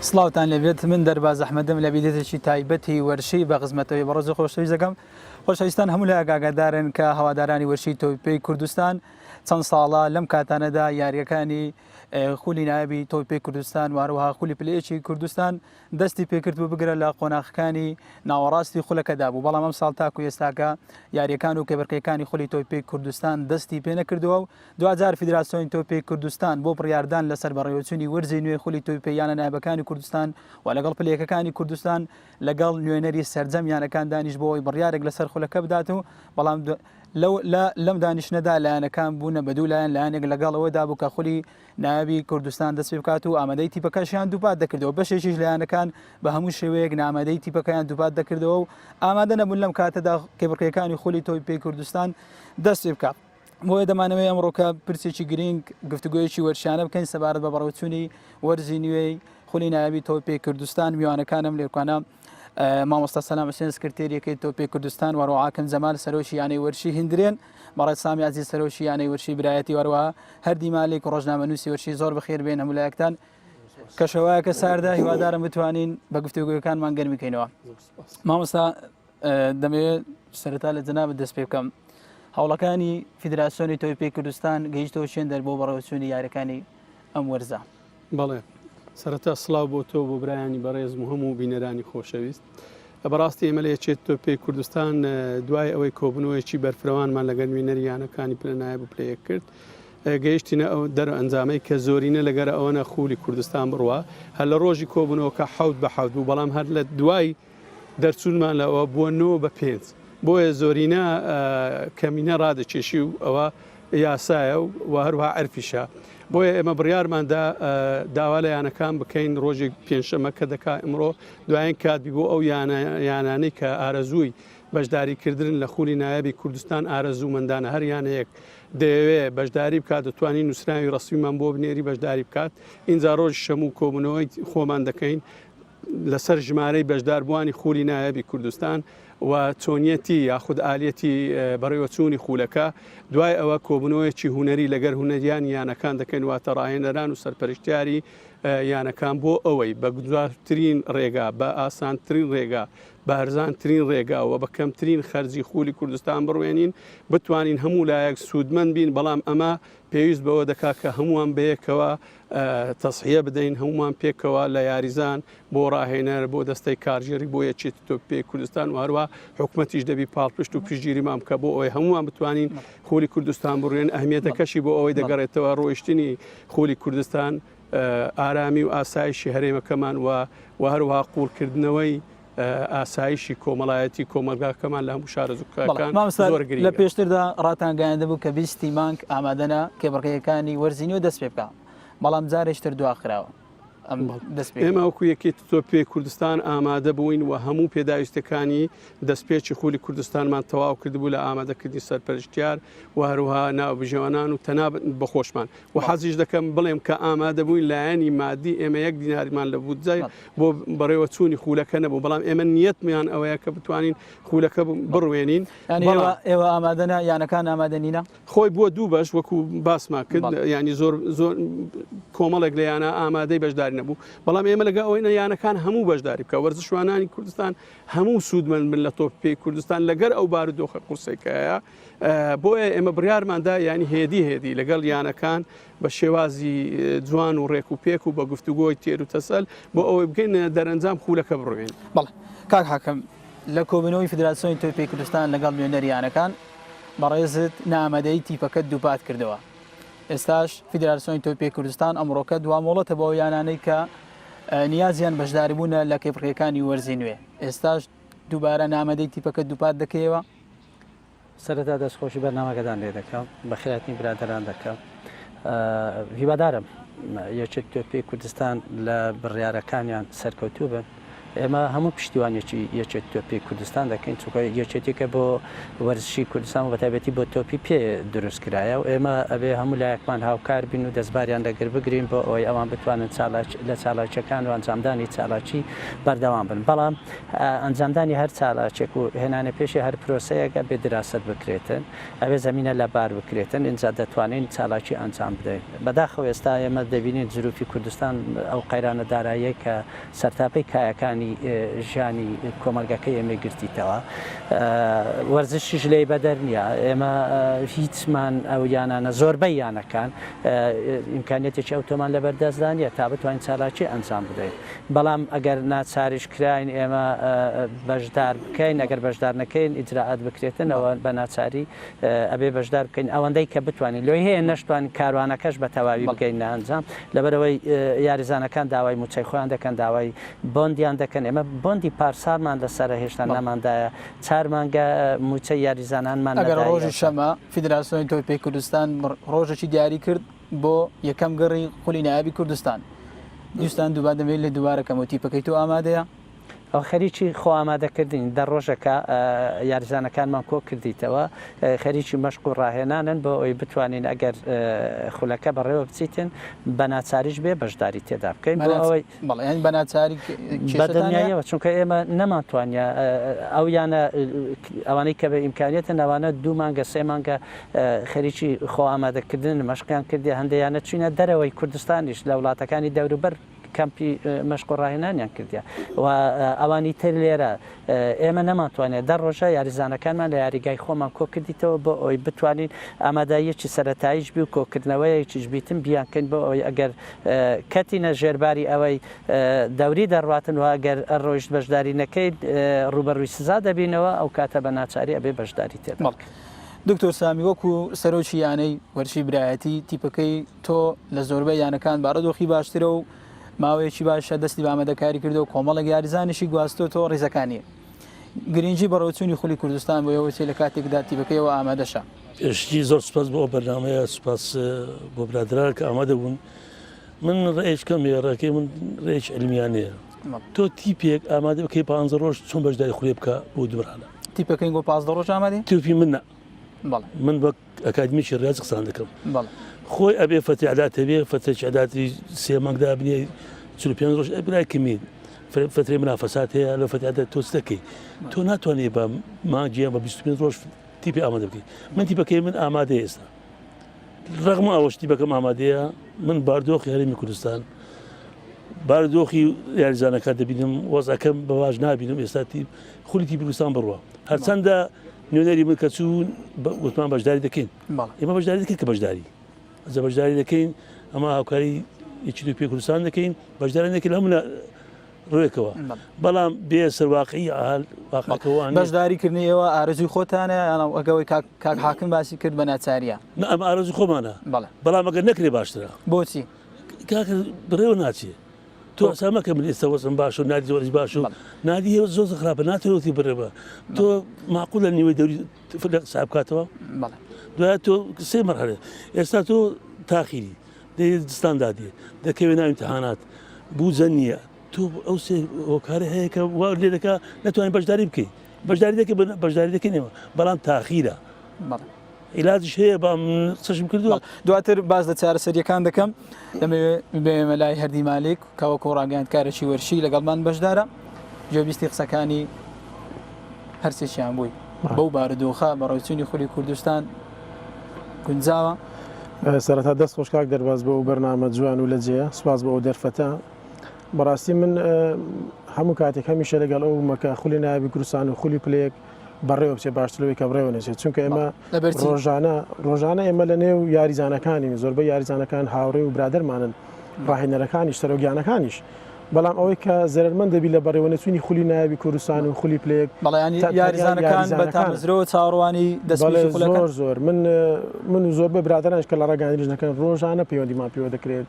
سڵاوتان لەبێت من دەرباز ئەحمەدم لە بیدێتێکی تایبەتی وەرشی بە خزمەتەوەی بەڕۆژ خۆشەویست دەکەم. خۆشەویستان هەموو لە ئاگادارن کە هەوادارانی وەرشی تۆپی کوردستان چەند ساڵە لەم کاتانەدا یاریەکانی خولی نایبی تۆپی کوردستان واروها خولی پلەیەکی کوردستان دەستی پێکرد بوو بگرە لە قۆناغەکانی ناوەڕاستی خولەکەدا بوو. بەڵام ئەم ساڵ تاکو ئێستاکە یاریەکان و کێبڕکەکانی خولی تۆپی کوردستان دەستی پێ نەکردووە و دوجار فیدراسیۆنی تۆپی کوردستان بۆ بڕیاردان لەسەر بەڕێوەچوونی وەرزی نوێ خولی تۆپییانە نایبەکانی کوردستان و لەگەڵ پلەیەکەکانی کوردستان لەگەڵ نوێنەری سەرجەمیانەکان دانیش بۆەوەی بڕیارێک لەسەر خولەکە بدات و بەڵام لەم دانیشتنەدا لایەنەکان بوونە بە دوو لایەن لایەنێک لەگەڵەوەدا بوو کە خولی نایبی کوردستان دەست پێ بکات و ئامادەی تیپەکەشیان دووپات دەکردەوە. بەشێکیش لایەنەکان بە هەموو شێوەیەک نامادەی تیپەکەیان دووپات دەکردەوە و ئامادە نەبوون لەم کاتەدا کێبڕکەکانی خولی تۆپی کوردستان دەست پێ بکات. بۆیە دەمانەوەی ئەمڕۆکە پرسێکی گرنگ گفتوگویەکی وەرشیانە بکەین سەبارەت بە بەڕێوەچوونی وەرزی نوێی خولی نایبی تۆپی کوردستان. میوانەکانم لێکوانە مامۆستا سەلام حوسێن سکرتێریەکەی تۆپی کوردستان وەڕۆعاکەم جەمال سەرۆشی یانەی وەرشی هیندرێن بەڕێز سامی عەزیز سەرۆشی یانەی وەرشی برایەتی وەروەها هەردی مالێک ڕۆژنامەنووسی وەرشی زۆر بەخێر بێن هەموو لایەکتان کە شەوایەکە ساردا هیوادارم بتوانین بە گفتوگویەکانمان گەرم بکەینەوە. مامۆستا دەمەوێت سەرەتا لە جەنابەت دەست پێ بکەم هەوڵەکانی فیدراسیۆنی تۆپی کوردستان گەیشتەوە چێن دەربۆ بەڕێوەچوونی یاریەکانی ئەم وەرزە. بەڵێ سەرەتا سڵاو بۆ تۆ بۆ برایانی بەڕێز و هەموو بینەرانی خۆشەویست. بەڕاستی ئێمە لە یەکێت تۆپی کوردستان دوای ئەوەی کۆبنەوەیەکی بەرفرەوانمان لەگەڵ نوێنەریانەکانی پلە نایب و پلەیەک کرد گەیشتینە ئەو دەرە ئەنجامەی کە زۆرینە لەگەر ئەوەنە خولی کوردستان بڕوە هەر لە ڕۆژی کۆبنەوەکە 7-7 بوو بەڵام هەر لە دوای دەرچوونمان لەوە بووە 9-5 بۆیە زۆرینە کەمینە ڕادەکێشی و ئەوە یاسایە و هەروها عەرفیشە. بۆیە ئێمە بڕیارماندا داوا لە یانەکان بکەین ڕۆژێک پێنجشەمە کە دەکا ئەمڕۆ دوایین کاتبی بۆ ئەو یانانەی کە ئارەزووی بەشداریکردن لە خولی نایبی کوردستان ئارەزوومەندانە هەر یانەیەک دەیەوێت بەشداری بکات دەتوانین نووسراوی ڕەسمیمان بۆ بنێری بەشداری بکات. اینجا ڕۆژ شەموو کۆبنەوەی خۆمان دەکەین لەسەر ژمارەی بەشداربووانی خولی نایبی کوردستان و چۆنیەتی یاخود ئالەتی بەڕێوەچوونی خولەکە. دوای ئەوە کۆبنەوەیەکی هوەری لەگەر هوەریان یانەکان دەکەن واتە ڕاهێنەران و سەرپەرشتیاری یانەکان بۆ ئەوەی بە گوزارترین ڕێگا بە ئاسانترین ڕێگا بە هەرزانترین ڕێگا و بە کەمترین خەرجی خولی کوردستان بڕوێنین بتوانین هەموو لایەک سوودمەند بین. بەڵام ئەمە پێویست بەوە دەکات کە هەمووان بەیەکەوە تەسحیە بدەین هەمومان پێکەوە لە یاریزان بۆ ڕاهێنەر بۆ دەستەی کارژێری بۆ یەکێت تۆپی کوردستان و هەروە حکومەتیش دەبی پاڵپشت و پشتگیریمان بکە بۆ ئەوەی هەمومان بتوانین خولی کوردستان بڕوێن. ئەهمیەتەکەشی بۆ ئەوەی دەگەڕێتەوە ڕۆیشتنی خولی کوردستان ئارامی و ئاسایشی هەرێمەکەمان و هەروها قوڵکردنەوەی ئاسایشی کۆمەڵایەتی کۆمەلگاکەمان لە هەموو شارەزووکەکان زۆر گرنگە. لە پێشتردا ڕاتانگەیاندە بوو کە 20 مانگ ئامادەنە کێبڕکەکانی وەرزینەوە دەست پێ بکە بەڵام جارێکتر دواخراوە. ئێمە وەکو یەکێت تۆپی کوردستان ئامادە بووین و هەموو پێداویستەکانی دەستپێکی خولی کوردستانمان تەواو کردبوو لە ئامادەکردنی سەرپەرشتیار و هەروها ناوبژێوانان و تەنابەت بەخۆشمان و حەزیش دەکەم بڵێم کە ئامادە بووین لایەنی مادی ئێمە 1 دیناریمان لە بودجای بۆ بەڕێوەچوونی خولەکە نەبوو بەڵام ئێمە نیەتمیان ئەوەیە کە بتوانین خولەکە بڕوێنین. ئێوە ئامادەنە یانەکان ئامادەنینە خۆی بووە دوو بەش وەکو باسمان کرد ینی زۆر کۆمەڵێک لە یانە ئامادەی بەشداری نەبوو بەڵام ئێمە لەگە ئەوەی یانەکان هەموو بەشداری بکە وەرزشوانانی کوردستان هەموو سوودمەند بن لە تۆپی کوردستان لەگەر ئەو بارودۆخە قورسێکەیە. بۆیە ئێمە بڕیارماندا ینی هێدی لەگەڵ یانەکان بە شێوازی جوان و ڕێک و پێک و بە گفتوگۆی تێر و تەسەل بۆ ئەوەی بگەین دەرەنجام خولەکە بڕوێن. بەڵێ کاک حاکەم لە کۆبنەوەی فیدراسیۆنی تۆپی کوردستان لەگەڵ نوێنەریانەکان بەڕێزت نامەدەی تیپەکەت دووپات کردەوە. ئێستاش فیدراسیۆنی تۆپی کوردستان ئەمڕۆکە دوامۆڵەتە بۆ یانانەی کە نیازیان بەشداریبوونە لە کێبڕکەکانی وەرزی نوێ. ئێستاش دووبارە نامەدەی تیپەکەت دووپات دەکەیەوە. سەرەتا دەستخۆشی بەرنامەکەتان لێ دەکەم بە خێراتنی برادەران دەکەم. هیوادارم یەکێت تۆپی کوردستان لە بڕیارەکانیان سەرکەوتوو بن ئێمە هەموو پشتیوانێکی یەکێت تۆپی کوردستان دەکەین چونکە یەکێتێکە بۆ وەرزشی کوردستان و بەتایبەتی بۆ تۆپی پێ دروست کرایە و ئێمە ئەبێ هەموو لایەکمان هاوکار بین و دەستباریان لەگەر بگرین بۆ ئەوەی ئەوان بتوانن لە چالاکیەکان و ئەنجامدانی چالاکی بەردەوام بن بەڵام ئەنجامدانی هەر چالاکێک و هێنانە پێشی هەر پرۆسەیەکە بێ دراست بکرێتن ئەوێ زمینە لە بار بکرێتن اینجا دەتوانین چالاکی ئەنجام بدەین بەداخەوە ئێستا ئێمە دەبینین زروفی کوردستان ئەو قەیرانە داراییە کە سەرتاپەی کایەکانی ژیانی کۆمەلگەکەی ئێمە گرتیتەوە وەرزشیش لێی بەدەر نییە ئێمە هیچمان ئەو یانانە زۆربەی یانەکان ئیمکانێتێکی ئەوتۆمان لە بەردەستدانە تا بتوانین چالاکی ئەنجام بدەین بەڵام ئەگەر ناچاریش کراین ئێمە بەشدار بکەین ئەگەر بەشدار نەکەین ئیجراعات بکرێتن ئەوە بە ناچاری ئەبێ بەشدار بکەین ئەوەندەی کە بتوانین لۆی هەیە نەشتوانین کاروانەکەش بە تەواوی بگەین ئەنجام لەبەرەوەی یاریزانەکان داوای موچەی خۆیان دەکەن داوای بۆندیان دەکەن ئێمە بۆندی پارسالمان لەسەر هێشتا نەماندایە 4 مانگە موچە یاریزانانمان ئەگەر ڕۆژی شەمە فیدراسیۆنی تۆپی کوردستان ڕۆژێکی دیاری کرد بۆ یەکەم گەڕی خولی نایابی کوردستان دوستان دووبار دەمێت لە دووبارەکەم و تیپەکەی تۆ ئامادەیە ئەو خەریکی خۆ ئامادەکردین دە ڕۆژەکە یاریزانەکانمان کۆ کردیتەوە خەریکی مەشق و ڕاهێنانن بۆ ئەوی بتوانین ئەگەر خولەکە بەڕێوە بچیتن بە ناچاریش بێ بەشداری تێدا بکەین بۆ ئەوەی بەڵێن بە ناچاری بەدەنیایەوە چونکە ئێمە نەماتوانە ئەو یانە ئەوانەی کە بە ئیمکانیەتە ئەوانە 2 مانگە 3 مانگە خەریکی خۆ ئامادەکردن مەشقیان کردی هەندێکیانە چوینە دەرەوەی کوردستانیش لە وڵاتەکانی دەوروبەر کەمپی مەشق و ڕاهێنانیان کردیا و ئەوانی تر لێرە ئێمە نەماتوانێت دە ڕۆژە یاریزانەکانمان لە یاریگای خۆمان کۆ کردیتەوە بۆ ئەوی بتوانین ئاماداییەکی سەرەتاییش بی و کۆکردنەوەیەکیش بیتن بیانکەین بۆ ئەوی ئەگەر کەتینە ژێرباری ئەوەی دەوری دەڕاتن و ئەگەر ڕۆیشت بەشداری نەکەیت ڕوبەڕووی سزا دەبینەوە ئەو کاتە بە ناچاری ئەبێ بەشداری تێدا دکتۆر سامی وەکو سەرۆکی یانەی وەرشی برایەتی تیپەکەی تۆ لە زۆربەی یانەکان بارەدۆخی باشترە و ماوەیەکی باشە دەستی بە ئامادەکاری کردو و کۆمەڵێک یاریزانیشی گواستۆ ڕێزەکانی گرنگی بەڕێوەچوونی خولی کوردستان بۆ ئەوەی لە کاتێکدا تیپەکەیەوە ئامادەشە پێشتی زۆر سپاس بۆ بەرنامەیە سپاس بۆ برادران کە ئامادە بوون من ڕێژکەم ڕێەکەی من ڕێژ ئەلمیانەیە تۆ تیپێک ئامادە بکەی 15 ڕۆژ چۆن بەشداری خولێ بکە بۆ دوورانە تیپەکەی بۆ 15 ڕۆژ ئامادەی توپی منە من بە ئەکادمیشی ڕاز قسان دەکەم خۆی ئەبێ فەتیعدات هەبێ فەتەعداتی 3 مانگدا بنێ 45 ڕۆژ ئەبرای کەمین فترەی منافەسات هەیە لە فەتیعدات تۆ دەکەی تۆ ناتوانێت بە مانگیان بە 25 ڕۆژ تیپی ئامادە بکەیت من تیپەکەی من ئامادەیە ئێستا ڕەغمە ئەوەش تیپەکەم ئامادەیە من باردۆخی هەرێمی کوردستان باردۆخی یاریزانەکان دەبینم وەزەکەم بەواژ نابینم ئێستا خولی تیپی کوردستان بڕوە هەرچەندە نوێنەری من کە چوون وتمان بەشداری دەکەین ئێمە بەشداری دەکەین کە بەشداری ئەجا بەشداری دەکەین ئەمە هاوکاری یەکی توپی کوردستان دەکەین بەشداری دەکەین هەموو ڕوێکەوە بەڵام بێ سەرواقعی واقعەکەوان بەشداریکردنی ئێوە ئارزوی خۆتانە ئەگەوەی کاک حاکم باسی کرد بە ناچاریە ئەمە ئارزوی خۆمانە بەڵام ئەگەر نەکرێ باشترە بۆچی کاکە بڕێوە ناچێت تۆ سامەکە من ئێستا وەزم باش و نادی زۆریش باش و نادی هێوە زۆر خراپە ناتەوەتی بڕێبە تۆ معقولە نیوەی دەوری ساب کاتەوە دوای تۆ سێ مەرحلە ئێستا تۆ تاخیری دەستان دادیە دەکەوێت ناو ئیمتیحانات بوجە نییە تۆ ئەو سێ هۆکارە هەیە کە وا لێ دەکا نەتوانین بەشداری بکەیت بەشداری دەکەینەوە بەڵام تاخیرە عیلاجش هەیە با قسەشم کردووە دواتر باز لە چارەسەریەکان دەکەم دەمەوێت لای هەردی مالێک کەوە کۆڕاگەاندکارێکی وەرشی لەگەڵمان بەشدارە جێبیستی قسەکانی هەرسێکیان بووی بەو بارودۆخە بەڕێوەچوونی خولی کوردستان گونجاوە سەرەتا دەست خۆشکاک دەرباز بۆ بەرنامە جوان و لە جێە سواز بۆ ئەو دەرفەتە بەڕاستی من هەموو کاتێک هەمیشە لەگەڵ ئەو مەکە خولی نایابی کوردستان و خولی پلەیەک بەڕێوە بچێ باشترەوەی کە بڕێوە نەچێت چونکە ئێمە ڕۆژانە ئێمە لە نێو یاریزانەکانی زۆربەی یاریزانەکان هاوڕێ و برادەرمانن ڕاهێنەرەکانیش سەرۆگیانەکانیش بەڵام ئەوەی کە زەرمەند دەبی لە بەڕێوە نەچوونی خولی نایابی کوردستان و خولی پلەیەک یاریزانەکان بە تامزرەوە چاڕوانی زۆر من و زۆر بە برادرانش کە لە ڕێگەاندریش نەکەن ڕۆژانە پەیوەندیمان پێوە دەکرێت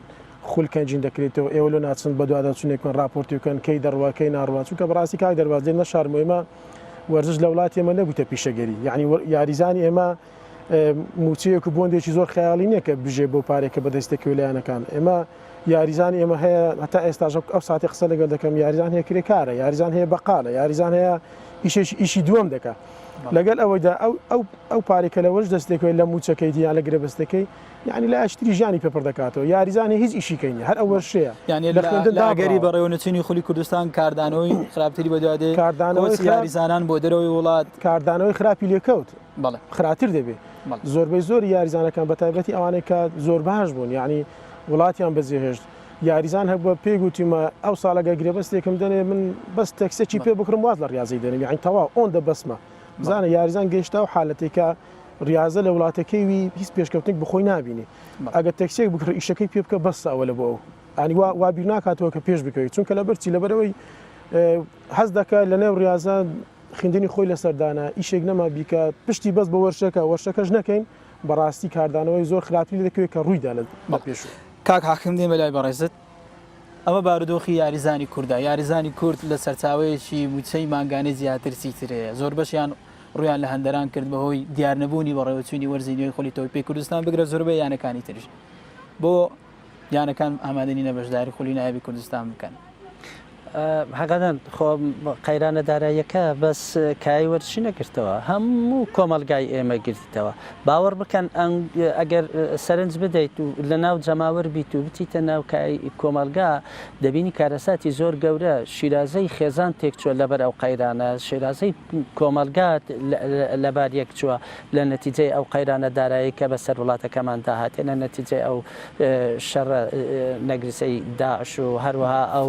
خولکەنجین دەکرێتەوە ئێوە لە ناچن بە دوواداچوونێکن راپۆرتیکەن کەی دەڕواکەی ناڕوا چونکە بەڕاستی کاک دەرباز دێن نەشارمە ئێمە وەرزش لە وڵاتی ئێمە نەبووتە پیشەگەری یعنی یاریزانی ئێمە موچەیەک و بۆندێکی زۆر خەیاڵی نییە کە بژێ بۆ پارێکە بەدەستێکی ویلایەنەکان ئێمە یاریزان ئێمە هەیە هەتا ئێستاژ ئەو ساتی قسە لەگەڵ دەکەم یاریزان هەیە کرێکارە یاریزان هەیە بەقالە یاریزان هەیە ئیشی دووەم دەکات لەگەل ئەوەیدا ئەو پارێکە لەوەش دەستێکەوەی لە موچەکەی دیان لە گرێبەستەکەی یعنی لە ئاشتری ژیانی پێپڕ دەکاتەوە یاریزانانی هیچ ئیشیکەینی هەر ئەوە شەیە یعنی لاگەری بەڕێوەچنی خولی کوردستان کاردانەوەی خراپتری بەدوادێ کاردانەوەی یاریزانان بۆ دەرەوەی وڵات کاردانەوەی خراپی لێکەوت بەڵێ خراتر دەبێت زۆربەی زۆر یاریزانەکان بە تایبەتی ئەوانەی کە زۆر باش بوون یعنی وڵاتیان بەجێهێشت یاریزان هەبووە پێگوتیمە ئەو ساڵەگە گرێبەستێکم دەنێ من بەس تەکسێکی پێ بکڕم واز لە ریاضی دەنێ یعنی تەواو ئۆن دەبەسمە بزانە یاریزان گەیشتا و حالەتێکە ریاضە لە وڵاتەکەیوی هیچ پێشکەوتنێک بخۆی نبینی ئەگە تەکسێک بکڕ ئیشەکەی پێ بکە بەس ئەوە لە بۆ ئەو ئەنی وابیر ناکاتەوە کە پێش بکەوی چونکە لە بەرچی لەبەرەوەی حەز دەکات لە نێو ریاضە خوێندنی خۆی لەسەردانە ئیشێک نەما بیکە پشتی بەس بە وەرشەکەش نەکەین بەڕاستی کاردانەوەی زۆر خراپی دەکەوێت کە ڕوویدا لە پێش کاک حاکم دێ بەلای بەڕێزت ئەمە بارودۆخی یاریزانی کووردا یاریزانی کورد لە سەرچاوەیەکی موچەی ماگانەی زیاتر چیترەیە زۆر بەشیان ڕویان لە هەندەران کرد بەهۆی دیارنەبوونی بەڕێوەچوونی وەرزینەوەی خۆلی تۆپی کوردستان بگرە زۆربەی یانەکانی ترش بۆ یانەکان ئامادەنی نەبەشداری خولی نایبی کوردستان بکەن حەقەدان خۆ قەیرانە داراییەکە بەس کای وەرشی نەگرتەوە هەموو کۆمەلگای ئێمە گرتیتەوە باوەڕ بکەن ئەگەر سەرنج بدەیت و لە ناو جەماوەر بیت و بچیتە ناو کۆمەلگا دەبینی کارەساتی زۆر گەورە شیرازەی خێزان تێکچووە لەبەر ئەو قەیرانە شیرازەی کۆمەلگات لەبار یەک چووە لە نەتیجەی ئەو قەیرانە دارایی کە بەسەر وڵاتەکەمان داهاتێ لە نەتیجەی ئەو شەڕ نەگریسەی داعش و هەروەها ئەو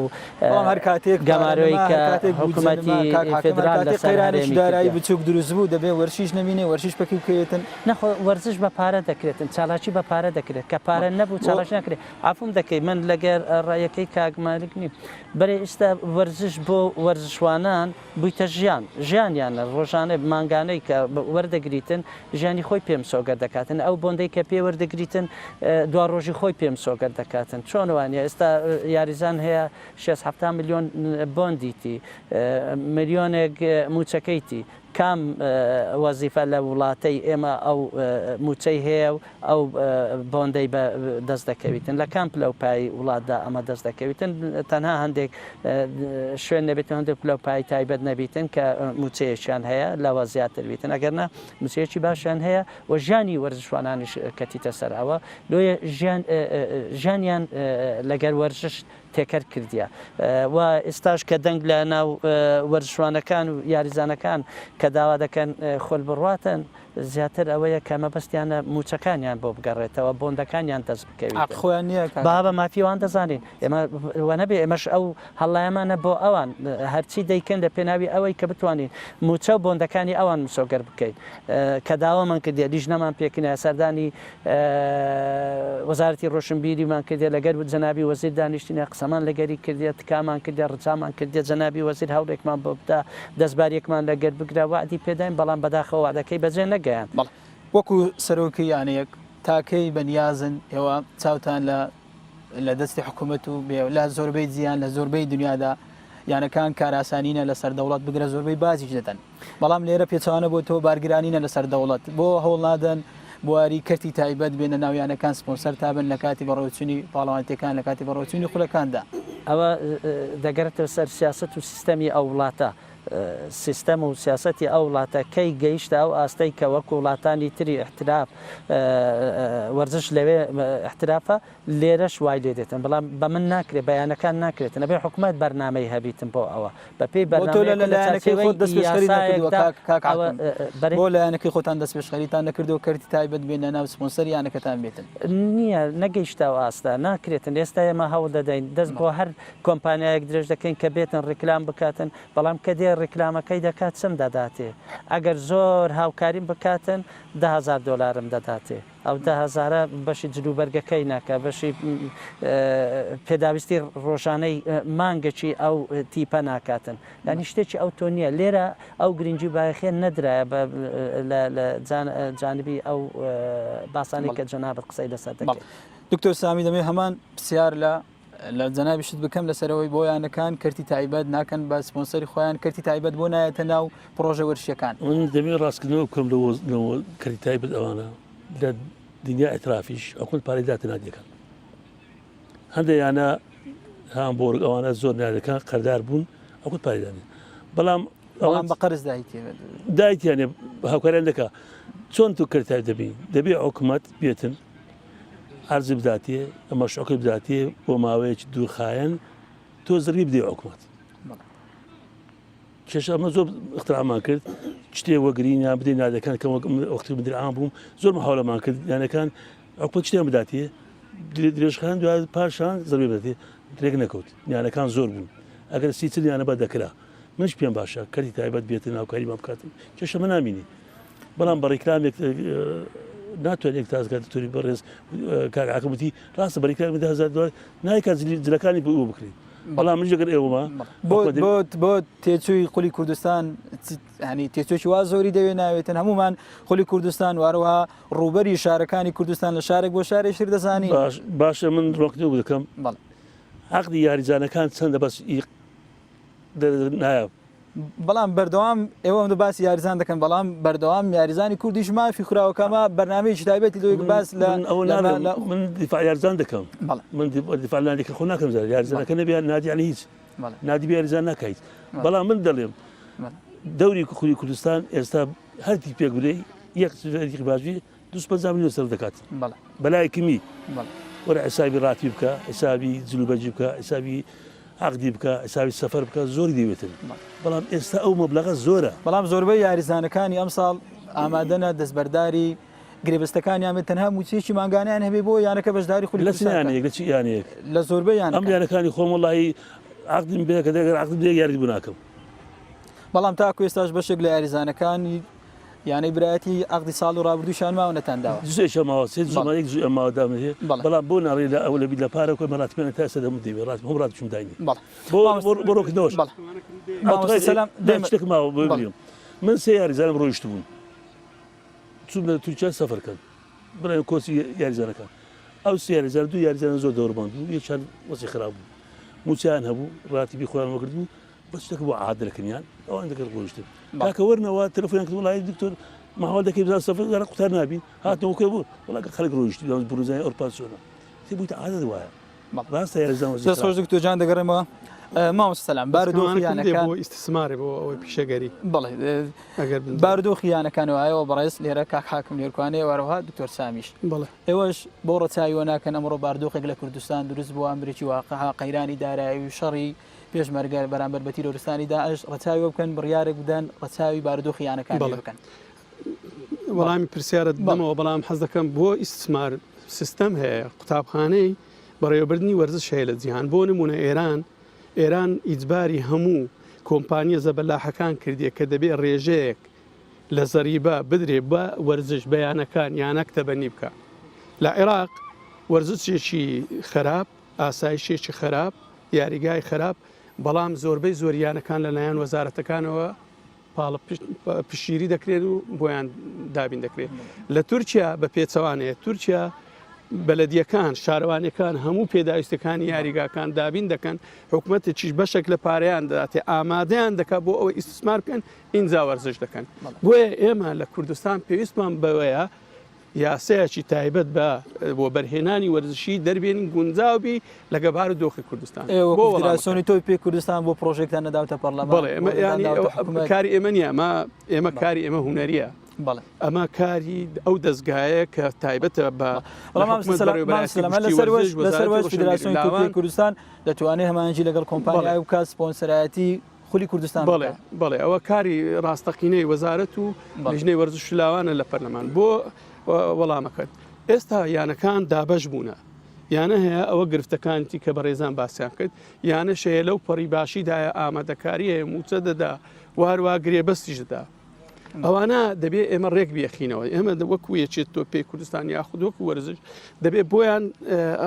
گەماروی کە حکوومەتی فدرال لەسەر دارایی بچووک دروست بوو دەبێ وەرشیش نمینێ وەرشیش پێکی بکەوێتن نەخۆ وەرزش بە پارە دەکرێتن چالاکی بە پارە دەکرێت کە پارە نەبوو چالاش نەکرێت ئافم دەکەی من لەگەر ڕایەکەی کاگمالک نیم بەرێ ئێستا وەرزش بۆ وەرزشوانان بوویتە ژیانیانە ڕۆژانە مانگانەی کە وەردەگریتن ژیانی خۆی پێم سۆگەر دەکاتن ئەو بۆندەی کە پێ وەردەگریتن دوا ڕۆژی خۆی پێم سۆگەر دەکاتن چۆنوانە ئێستا یاریزان هەیە 6 میلیۆن بۆندیتی ملیۆنێک موچەکەیتی کام وەزیفە لە وڵاتەی ئێمە ئەو موچەی هەیە و ئەو بۆندەی دەست دەکەویتن لە کام پلەپایی وڵاتدا ئەمە دەست دەکەویتن تەنها هەندێک شوێن نەبێت هەندێک پلەپایی تایبەت نەبیتن کە موچەیەکیان هەیە لەوە زیاتر بیتن ئەگەرنا موچەیەکی باشیان هەیە و ژیانی وەرزشوانانیش کەتیتە سەر ئەوە لۆیە ژیانیان لەگەر وەرزش تێکەر کردیە و ئێستاش کە دەنگ لە ناو وەرزشوانەکان و یاریزانەکان کە داوا دەکەن خۆل بڕاتن زیاتر ئەوەیە کە مەبەستیانە موچەکانیان بۆ بگەڕێتەوە بۆندەکانیان دەست بکەوێت خۆیان نییە بابە مافیوان دەزانین ئێمە نەبێ ئێمەش ئەو هەڵایەمانە بۆ ئەوان هەرچی دەیکەن لە پێناوی ئەوەی کە بتوانین موچە و بۆندەکانی ئەوان مسۆگەر بکەین کە داوامان کردێ لیژنەمان پێکردە سەردانی وەزارەتی ڕۆشنبیریمان کردێ لەگەر جەنابی وەزیر دانیشتنی قسەمان لەگەری کردێت تکامان کردێ ڕجامان کردێت جەنابی وەزیر هەوڵێکمان بۆ بدا دەستبارێکمان لەگەر بگرا وعدی پێداین بەڵام بەداخەوە وعدەکەی بەجێ نەگەیان وەکو سەرۆکی یانەیەک تاکەی بەنیازن ئێوە چاوتان لە دەستی حکوومەت و لە زۆربەی جیان لە زۆربەی دنیادا یانەکان کاراسانینە لەسەر دەوڵات بگرە زۆربەی بازیش دەدەن بەڵام لێرە پێچوانە بۆ تۆ بارگرانینە لەسەر دەوڵەت بۆ هەوڵ نادەن بواری کەرتی تایبەت بێنە ناویانەکان سپۆنسەر تابن لە کاتی بەڕێوەچوونی پاڵەوانتەکان لە کاتی بەڕێوەچوونی خولەکاندا ئەوە دەگەرێتەوە سەر سیاست و سیستەمی ئەو وڵاتە سیستەم و سیاسەتی ئەو وڵاتەکەی گەیشتە ئەو ئاستەی کە وەکو وڵاتانی تری احتراف وەرزش لەوێ احترافە لێرەش وای لێ دێتن بەڵام بە من ناکرێت بەیانەکان ناکرێتن ئەبێ حکوومەت بەرنامەی هەبیتن بۆ ئەوە بەپێی بۆ لایەنەکەی خۆتان دەست پێشخەریتان نەکردو کەرتی تایبەت بێنە ناو سپۆنسەر یانەکەتان بێتن نییە نەگەیشتەوە ئاستا ناکرێتن ئێستا ئێمە هەوڵ دەدەین دەست بۆ هەر کۆمپانیایەک درێژ دەکەین کە بێتن ڕێکلام بکاتن بەڵام کە دێ ڕێکلامەکەی دەکات چەند دەداتێ ئەگەر زۆر هاوکاریم بکاتن $10,000 دەداتێ ئەو 10,000 بەشی جلوبەرگەکەی ناکە بەشی پێداویستی ڕۆژانەی مانگەکی ئەو تیپە ناکاتن یانی شتێکی ئەو تۆ نییە لێرە ئەو گرنگی باەخێن نەدرایە لە جانبی ئەو باسانی کە جەنابەت قسەی لەسەر دەکەێت دکتۆر سامی دەمێ هەمان پرسیار لە جەنابیشت بکەم لەسەرەوەی بۆ یانەکان کەرتی تایبەت ناکەن بە سپۆنسەری خۆیان کەرتی تایبەت بۆ نایەتە ناو پرۆژە وەرشیەکان من دەبێت ڕاستکردنەوە بکەم لەوە کەرتی تایبەت ئەوانە لە دنیا ئەترافیش ئەوکن پارەی داتە نادیەکان هەندێک یانە هامبۆرگ ئەوانە زۆر نادەکان قەردار بوون ئەوکوت پارێدانێ بەڵام بەڵام بە قەرز دایتیانێ هاوکاریان دەکا چۆن تو کردتای دەبێ حکوومەت بێتن عرضی بداتێ ئەمە شعۆکی بداتێ بۆ ماوەیەکی دوورخایەن تۆ زەرگی بدێ حکوومەت کێش ئەمە زۆر اختراعمان کرد شتێ وەگرین یان بدەین نادەکان کە وەختی مدیرعام بووم زۆر مەحاولەمان کرد یانەکان حکوومەت شتیان بداتێ درێژخان دوای پاشان زەربێ بداتێ درێک نەکەوت یانەکان زۆر بوون ئەگەر سیچل یانە بە دەکرا منش پێم باشە کەری تایبەت بێتن ناوکاری مام بکاتن کێشە من نامینی بەڵام بە ڕێکلامێک ناتوانێت تازگات توری بەڕێز کاکەوتی ڕاستە بەریکار $10,000 نایکات جلەکانی بۆ بکرێت بەڵام منش ئەگەر ئێوەما بۆ تێچووی خولی کوردستان هەنی تێچۆکی وا زۆری دەوێت ناوێتن هەمومان خولی کوردستان وارەوە ڕوبەری شارەکانی کوردستان لە شارێک بۆ شارێک شر دەزانی باشە من ڕۆکتنەوە دەکەم عقدی یاریزانەکان چەندە بەس نایە بەڵام بەردەوام ئێوە دە باسی یاریزان دەکەن بەڵام بەردەوام یاریزانی کوردیش مافی خوراوەکەمە بەرنامەیەکی تایبەتی لۆ باس لە من دیفاع یاریزان دەکەم من دیفاعلانێکە خۆ ناکەم یاریزانەکە نەبیان نادیانی هیچ نادیبی یاریزان ناکەیت بەڵام من دەڵێم دەوری خولی کوردستان ئێستا هەرتی پێک بدەی یەک باشی 250 میلیۆن سەر دەکات بەلای کمی وەرە حسابی ڕاتی بکە حسابی جلوبەرجی بکە حسابی عقدی بکە حسابی سەفەر بکە زۆری دەوێتن بەڵام ئێستا ئەو مەبلەغە زۆرە بەڵام زۆربەی یاریزانەکانی ئەم ساڵ ئامادەنە دەستبەرداری گرێبەستەکانیان بێت تەنها موچێکی ماگانیان هەبێ بۆ یانەکە بەشداری خولی یانەیەک لە زۆربەی یان ئەم یانەکانی خۆم وڵی عقدم بێ کە دەگەر عقد بێ یاری بوو ناکەم بەڵام تاکو ئێستاش بەشێک لە یاریزانەکانی یانەی برایەتی عقدی ساڵ و ڕابردووشان ماوە نەتانداوە زێشەماوە سێ زمانێک ئەماوەدامێ بەڵام بۆ ناڕێ لە ئەو لەبی لە پارە کۆی مەڕات پێێنە تا سەدەم دەوێت ڕات هەم ڕاتشم داینی بۆ ڕۆکردنەوەش شتێک ماوە ببیێم من سێ یاریزانم ڕۆیشت بوون چوم لە تورکیا سەفەرکەن بڕێن کۆچی یاریزانەکان ئەو سێ یاریزان دوو یاریزانە زۆر دەوڕباند بوو یەکیان وەسی خراپ بوو موچیان هەبوو ڕاتیبی خۆیان وەگرت بوو بە شتێک بۆ عادەکەنیان ئەوان دەکەن ڕۆیشتن کاکە وەرنەوە تەلەفۆنیان کرد وڵی دکتۆر ماوە دەکەی بزان سەفەر قوتار نابین هاتەوە کۆی بوو وڵا خەڵک ڕۆیشتی لەوان بروزای ئۆرپاسیۆنە تێ بوویتە عادەت وایە ڕاستە یاریزان خۆش دکتۆر جان دەگەڕێمەوە مامۆستا بارودۆخیانەکان بۆ ئیستثمارێ بۆ ئەوەی پیشەگەری بەڵێ بارودۆخیانەکانەوەیەوە بەڕێز لێرە کاک حاکم لێرکوانەیە وەرەوە دکتۆر سامیش بڵێ ئێوەش بۆ ڕەچاویوە ناکەن ئەمڕۆ باردۆخێک لە کوردستان دروست بووە ئەمریکی واقعها قەیرانی دارایی و شەڕی پێشمەرگە بەرامبەر بە تیرۆریستانی داعش ڕەچاوی بکەن بڕیارێک بدەن ڕەچاوی بارودۆخیانەکان بکەن وەڵامی پرسیارت دەمەوە بەڵام حەز دەکەم بۆ ئیستثمار سیستەم هەیە قوتابخانەی بەڕێوەبردننی وەرزش هەیە لە جیهان بۆ نمونە ئێران ئیجباری هەموو کۆمپانیە زەبەلاحەکان کردیە کە دەبێت ڕێژەیەک لە زەریبە بدرێ بە وەرزش بەیانەکان یانە کتەبەنی بکە لە عێراق وەرزشێکی خراپ ئاسایشێکی خراپ یاریگای خراپ بەڵام زۆربەی زۆریانەکان لەلایەن وەزارەتەکانەوە پاڵ پشیری دەکرێت و بۆیان دابین دەکرێت لە تورکیا بە پێچەوانەیە تورکیا بەلەدیەکان شارەوانەکان هەموو پێداویستەکانی یاریگاکان دابین دەکەن حکوومەتێکیش بەشێک لە پارەیان دەداتێ ئامادەیان دەکات بۆ ئەوەی ئیستثمار بکەن ئینجا وەرزش دەکەن بۆیە ئێمە لە کوردستان پێویستمان بەوەیە یاسایەکی تایبەت بۆ بەرهێنانی وەرزشی دەربێنین گونجاوبی لە گەبار و دۆخی کوردستان فدراسیۆنی تۆی پێ کوردستان بۆ پرۆژێکتان نەداوتە پەرلەمان بەڵێ کاری ئێمە نیە ئێمە کاری ئێمە هونەریە ئەمە کاری ئەو دەستگایە کە تایبەتە بە لەسەر فدراسیۆنی کوردستان دەتوانێت هەمانجی لەگەڵ کۆمپانیای بکە سپۆنسەرایەتی خولی کوردستان بڵێ ئەوە کاری ڕاستەقینەی وەزارەت و لیژنەی وەرزش لاوانە لە پەرلەمان بۆ وەڵامەکەن ئێستا یانەکان دابەش بوونە یانە هەیە ئەوە گرفتەکانتی کە بە ڕێزان باسییان کرد یانە شەیە لەو پەڕی باشیدایە ئامادەکاری هەیە موچە دەدا وارووا گرێبەستیش دەدا ئەوانە دەبێت ئێمە ڕێک بێخینەوە ئێمە وەکو یەچێت تۆ پێی کوردستان یاخودۆکو وەرزش دەبێت بۆیان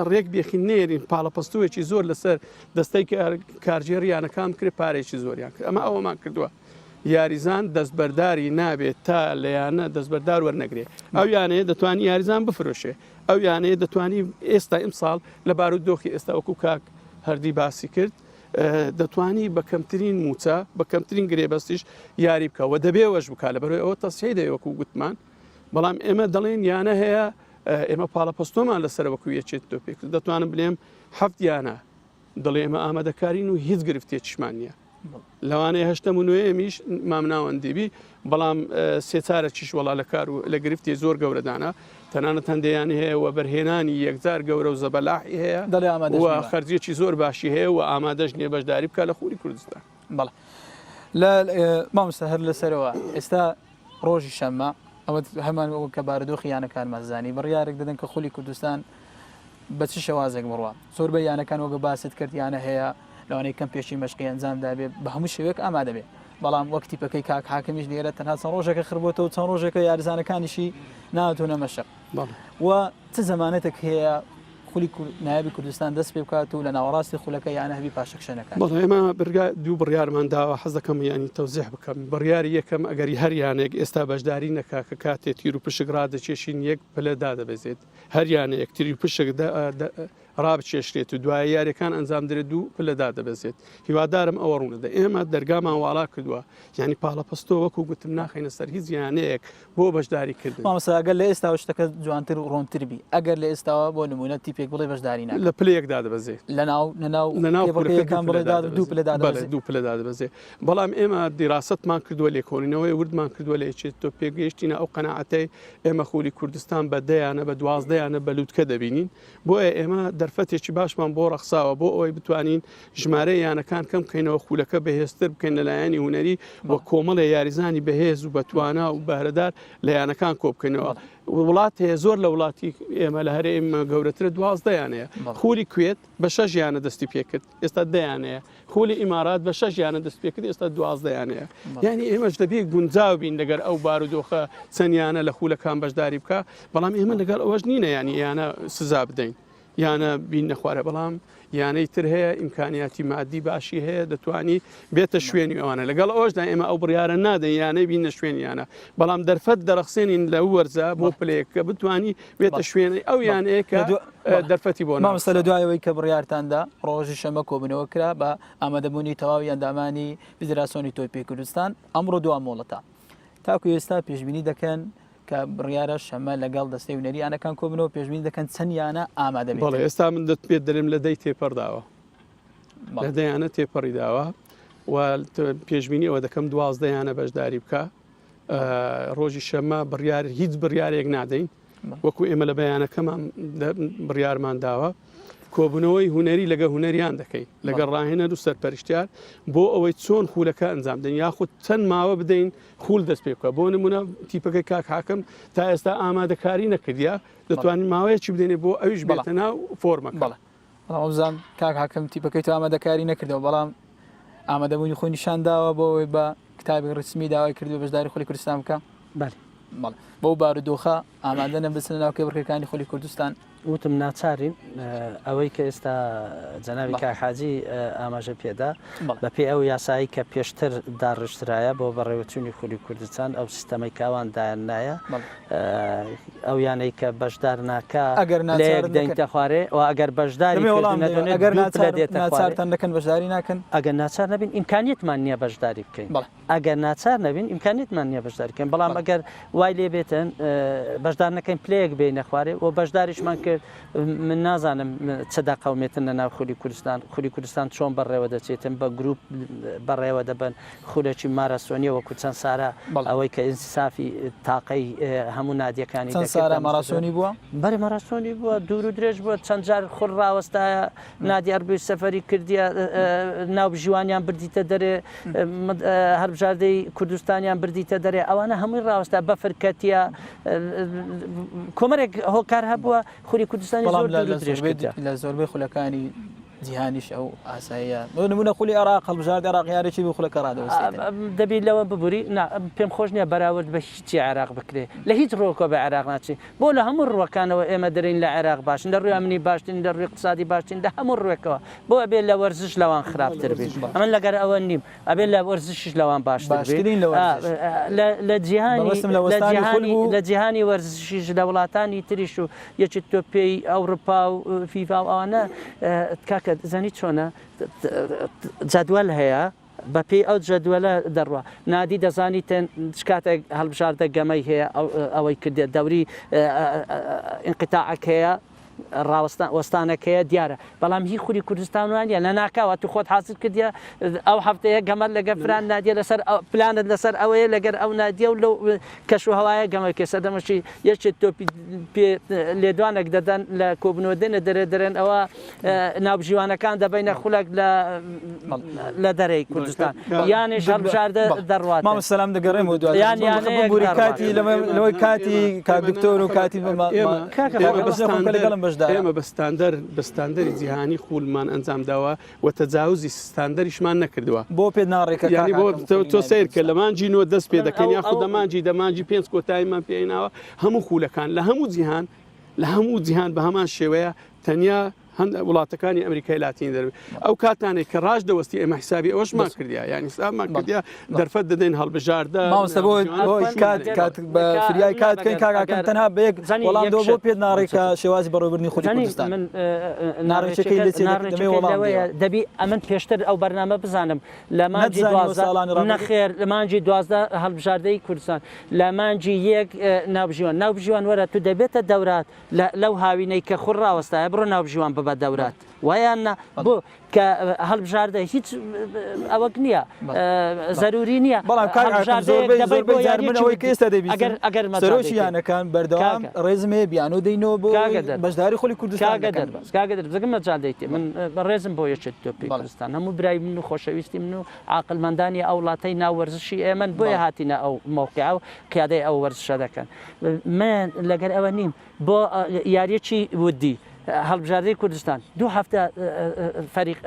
ڕێک بێخین نێرین پاڵەپەستوێکی زۆر لەسەر دەستەی کارژێریانەکان کرد پارێکی زۆریان کرد ئەمە ئەوەمان کردووە یاریزان دەستبەرداری نابێت تا لەیانە دەستبەردار وەرنەگرێت ئەو یانەیە دەتوانانی یاریزان بفرۆشێ ئەو یانەیە دەتوانی ئێستا ئیمساڵ لە بارودۆخی ئێستا وەکو کاک هەردی باسی کرد دەتوانی بە کەمترین موچە بە کەمترین گرێبەستیش یاری بکەوە دەبێ وەش بکە لە بەرەوەی ئەوە تەسیەی دەیەوەکو گوتمان بەڵام ئێمە دەڵێن یانە هەیە ئێمە پاڵەپەستۆمان لەسەر وەکو یەکێت تۆپێک دەتوانم بڵێم هەفتیانە دڵێ ئێمە ئامادەکارین و هیچ گرفتێکیشمان نییە لەوانەیە هەشتم و نوێمیش مامناوەندیبی بەڵام سێچارە چیش وڵا لە کار و لە گرفتی زۆر گەورەدانا تەنانەت هەندێیان هەیە و بەرهێنانی یەکجار گەورە و زەبەلاحی هەیە و خەرجێکی زۆر باشی هەیە و ئامادەش نییە بەشداری بکە لە خوری کوردستان بەڵێ لە مامۆستا هەر لەسەرەوە ئێستا ڕۆژی شەممە ئەوە هەمان کە بارودۆخی یانەکانمەزانی بڕیارێک دەدەن کە خولی کوردستان بە چ شێوازێک بڕوە زۆر بە یانەکان وەگە باست کرد یانە هەیە لەوانەیە کەم پێشی مەشقی ئەنجامدا بێ بە هەموو شێوەیەک ئامادە بێ بەڵام وەکتی پەکەی کاک حاکمیش لێرە تەنها چەند ڕۆژێکە خربۆتەوە چەند ڕۆژێکە یاریزانەکانیشی ناوتونە مەشق و چ زەمانەتێک هەیە خولی نایابی کوردستان دەست پێ بکات و لە ناوەڕاستی خولەکە یانە هەبی پاشەکشەنەکە بەڵێ ئێمە دوو بڕیارمان داوە حەز دەکەم ینی تەوزیح بکەم بڕیاری یەکەم ئەگەری هەریانێک ئێستا بەشداری نەکا کە کاتێک تیر و پشک ڕادەچێشین یەک پلەدا دەبێت هەریانە یەکتری و پشک ڕابچێشرێت و دوای یاریەکان ئەنجام درێت دوو پلەدا دەبێت هیوادارم ئەوە ڕوونەدا ئێمە دەرگامان واڵا کردووە ینی پاڵەپەستۆ وەکو گوتم ناخینە سەر هیچ یانەیەک بۆ بەشداری کردن مامۆستا ئەگەر لە ئێستا شتەکە جوانتر و ڕۆنتربی ئەگەر لە ئێستاوە بۆ نمونە تیپێک بڵێ بەشداری لە پلەیەکدا دەبەزێت دوو پلەدا دەبەزێت بەڵام ئێمە دیراستمان کردووە لێکۆڵینەوەی وردمان کردووە لە یەکێت تۆ پێگەیشتینە ئەو قەناعەتەی ئێمە خولی کوردستان بە دەیانە بە دوازدەیانە بە لووتکە دەبینین بۆیە ئێمە دەرفەتێکی باشمان بۆ ڕەخساوە بۆ ئەوەی بتوانین ژمارە یانەکان کەم بکەینەوە خولەکە بەهێزتر بکەین لەلایەنی هوەری وە کۆمەڵی یاریزانی بەهێز و بەتوانە و بەهرەدار لە یانەکان کۆ بکەینەوە وڵات هەیە زۆر لە وڵاتی ئێمە لە هەرێ ئێمە گەورەترە دوازدەیانەیە خولی کوێت بە 6 یانە دەستی پێکرد ئێستا دەیانەیە خولی ئیمارات بە 6 یانە دەست پێکرد ئێستا دوازدەیانەیە یعنی ئێمەش دەبێ گونجاو بین لەگەر ئەو بارودۆخە چەندیانە لە خولەکان بەشداری بکە بەڵام ئێمە لەگەڵ ئەوەش نینە ینی یانە سزا بدەین یانە بین نەخوارە بەڵام یانەی تر هەیە ئیمکانیاتی مادی باشی هەیە دەتوانی بێتە شوێنی ئەوانە لەگەڵ ئەوەشدا ئێمە ئەو بڕیارە نادەین یانەی بینە شوێنیانە بەڵام دەرفەت دەرەخسێنین لە وەرزە بۆ پلەیەک کە بتانی بێتە شوێنی ئەو یانەیە کە دەرفەتی بۆ مامۆستا لە دوایەوەی کە بڕیارتاندا ڕۆژی شەمە کۆبنەوە کرا بە ئامادەبوونی تەواوی ئەندامانی فیدراسیۆنی تۆپی کوردستان ئەمڕۆ دو مۆڵەتە تاکو ئێستا پێشبینی دەکەن کە بڕیارە شەمە لەگەڵ دەستەی هونەریانەکان کۆبنەوە پێشبینی دەکەن چەندیانە ئامادە بێت بەڵێ ئێستا من پێت دەرێم لە دەی تێپەرداوە لە دەیانە تێپەڕی داوە و پێشبینی ئەوە دەکەم 12یانە بەشداری بکە ڕۆژی شەمە بڕیار هیچ بڕیارێک نادەین وەکو ئێمە لە بەیانەکەمان بڕیارمان داوە کۆبنەوەی هوەری لەگە هوەریان دەکەین لەگەڵ ڕاهێنەر و سەرپەرشتیار بۆ ئەوەی چۆن خولەکە ئەنجام دەین یاخود چەند ماوە بدەین خول دەست پێ بکە بۆ نمونە تیپەکەی کاک حاکم تا ئێستا ئامادەکاری نەکردیا دەتوانین ماوەیەکی بدەینێ بۆ ئەویش بێتە ناو فۆرمەکە ئەوزان کاک حاکم تیپەکەی تو ئامادەکاری نەکردەوە بەڵام ئامادەبوونی خۆی نیشانداوە بۆەوەی بە کتابی ڕسمی داوای کردو بەشداری خولی کوردستان بکە بۆ بارودۆخە ئامادە نەبستنە ناو کێبڕەکانی خولی کوردستان وتم ناچارین ئەوەی کە ئێستا جەناوی کاحاجی ئاماژە پێدا بە پێی ئەو یاسایی کە پێشتر داڕشترایە بۆ بەڕێوەچوونی خولی کوردستان ئەو سیستەمەی کاوان دایانایە ئەو یانەی کە بەشدار ناکە لەیەک دەنگتە خوارێ و ئەگەر بەشداری ناچارتان دەکەن بەشداری ناکەن ئەگەر ناچار نەبین ئیمکانیتمان نییە بەشداری بکەین ئەگەر ناچار نەبین ئیمکانیتمان نییە بەشداری بکەین بەڵام ئەگەر وای لێ بێتن بەشدار نەکەین پلەیەک بینە خوارێ و بەشداریشمان کرد من نازانم چەدا قەومێتن لە ناو خولی کوردستان چۆن بەڕێوە دەچێتن بە گروپ بەڕێوە دەبن خولێکی مارەسۆنیە وەکو چەند سارە ئەوەی کە ئینسیسافی تاقەی هەموو نادیەکانی سارە ماراسۆنی بووە بەری ماراسۆنی بووە دوور و درێژ بووە چەند جار خوڕ ڕاوەستایە نادیار بووی سەفەری کردیە ناو ژیوانیان بردیتە دەرێ هەربژاردەی کوردستانیان بردیتە دەرێ ئەوانە هەمووی ڕاوەستا بەفرکەتیە کۆمەرێک هۆکار هەبووە خولی کوردستانی زۆر درێژ لە زۆربەی خولەکانی جیهانیش ئەو ئاساییە نمونە خولی عێراق هەڵبژاردە عێراقیارێکی بۆ خولەکە ڕادەوەستێت دەبێت لەوە ببووری پێم خۆش نییە بەراورد بە هیچی عێراق بکرێ لە هیچ ڕۆکۆ بە عێراق ناچی بۆ لە هەموو ڕوەکانەوە ئێمە دەرین لە عێراق باشن لە ڕووی ئەمنی باشتین لە ڕووی اقتصادی باشتین لە هەموو ڕوێکەوە بۆ ئەبێت لە وەرزش لەوان خراپتر بێت ئەمە لەگەر ئەوە نیم ئەبێت لە وەرزشش لەوان باشتر لە جیهانی وەرزشیش لە وڵاتانی تریش و یەکی تۆپی ئەوروپا و فیفا و ئەوانە کاکە زانی چۆنە جادوال هەیە بە پێی ئەو جەدوەلە دەڕوە نادی دەزانی کاتێک هەڵبژاردە گەمەی هەیە ئەوەی کردێت دەوری ئینقیتاعەکەیە وەستانەکەیە دیارە بەڵام هی خوری کوردستان وانە لە ناکاوە تو خۆت حاصل کردە ئەو هەفتەیە گەمەر لەگە فران نادیە لەسەر پلانت لەسەر ئەوەیە لەگەر ئەو نادیە و لەو کەش و هەوایە گەمەکە سەردەمەشی یەکێک تۆپی لێدوانێک دەدەن لە کۆبنەوەدێنە دەرێن ئەوە ناوجیوانەکان دەبینە خولک لە دەرەی کوردستان یانێ هەڵبژاردە دەڕوات مامۆستا دەگەڕێم و دوای کاتی لەوەی کاتی کاکدکتۆر و کاتی ئێمە بە ستاندەری جیهانی خوولمان ئەنجام داوە و تەجاوزی ستاندەریشمان نەکردووە بۆ پێ ناڕێکە ینی بۆ تۆ سیر کە لە مانجینەوە دەست پێ دەکەن یاخود دەمانجی پێنج کۆتاییمان پێیناوە هەموو خوولەکان لە هەموو جیهان بە هەمان شێوەیە تەنیا هەند وڵاتەکانی ئەمریکای لاتین دەروێت ئەو کاتانێک کە ڕاش دەوەستی ئێمە حسابی ئەوەشمان کردیا ینی سامان کردیا دەرفەت دەدەین هەڵبژاردە مامۆستا بە فریای کاتکەین کاکەکەن تەنها بەیەک وەڵام دۆ بۆ پێت ناڕێکە شێوازی بەڕێوەبردنی خولی کوردستان ناڕێکەکەی لێ دەبی ئەمن پێشتر ئەو بەرنامە بزانم لە مانجی نەخێر لە مانجی 12 هەڵبژاردەی کوردستان لە مانجی یەک ناوبژیوان وەرە تو دەبێتە دەورات لەو هاوینەی کە خوڕاوەستایە بڕۆ ناوبژیوان بە دەورات وایانە بۆ کە هەڵبژاردە هیچ ئەوە نییە زەروری نییە بەڵامەوەی کەێستا ئەگەر سەرۆکییانەکان بەردەوام ڕێزمێ بیانۆ دەینەوە بۆ بەشداری خۆلی کوردستان کاگەدر بزگم مەجال دەیتێ من ڕێزم بۆ یەکێت تۆپی کوردستان هەموو برای من و خۆشەویستی من و عاقلمەندانی ئەو وڵاتەی ناوەرزشی ئێمە بۆیە هاتیینە ئەو مۆقع و قیادەی ئەو وەرزشە دەکەن من لەگەر ئەوە نیم بۆ یاریەکی ودی هەڵبژاردەی کوردستان دوو هەفتە فەریق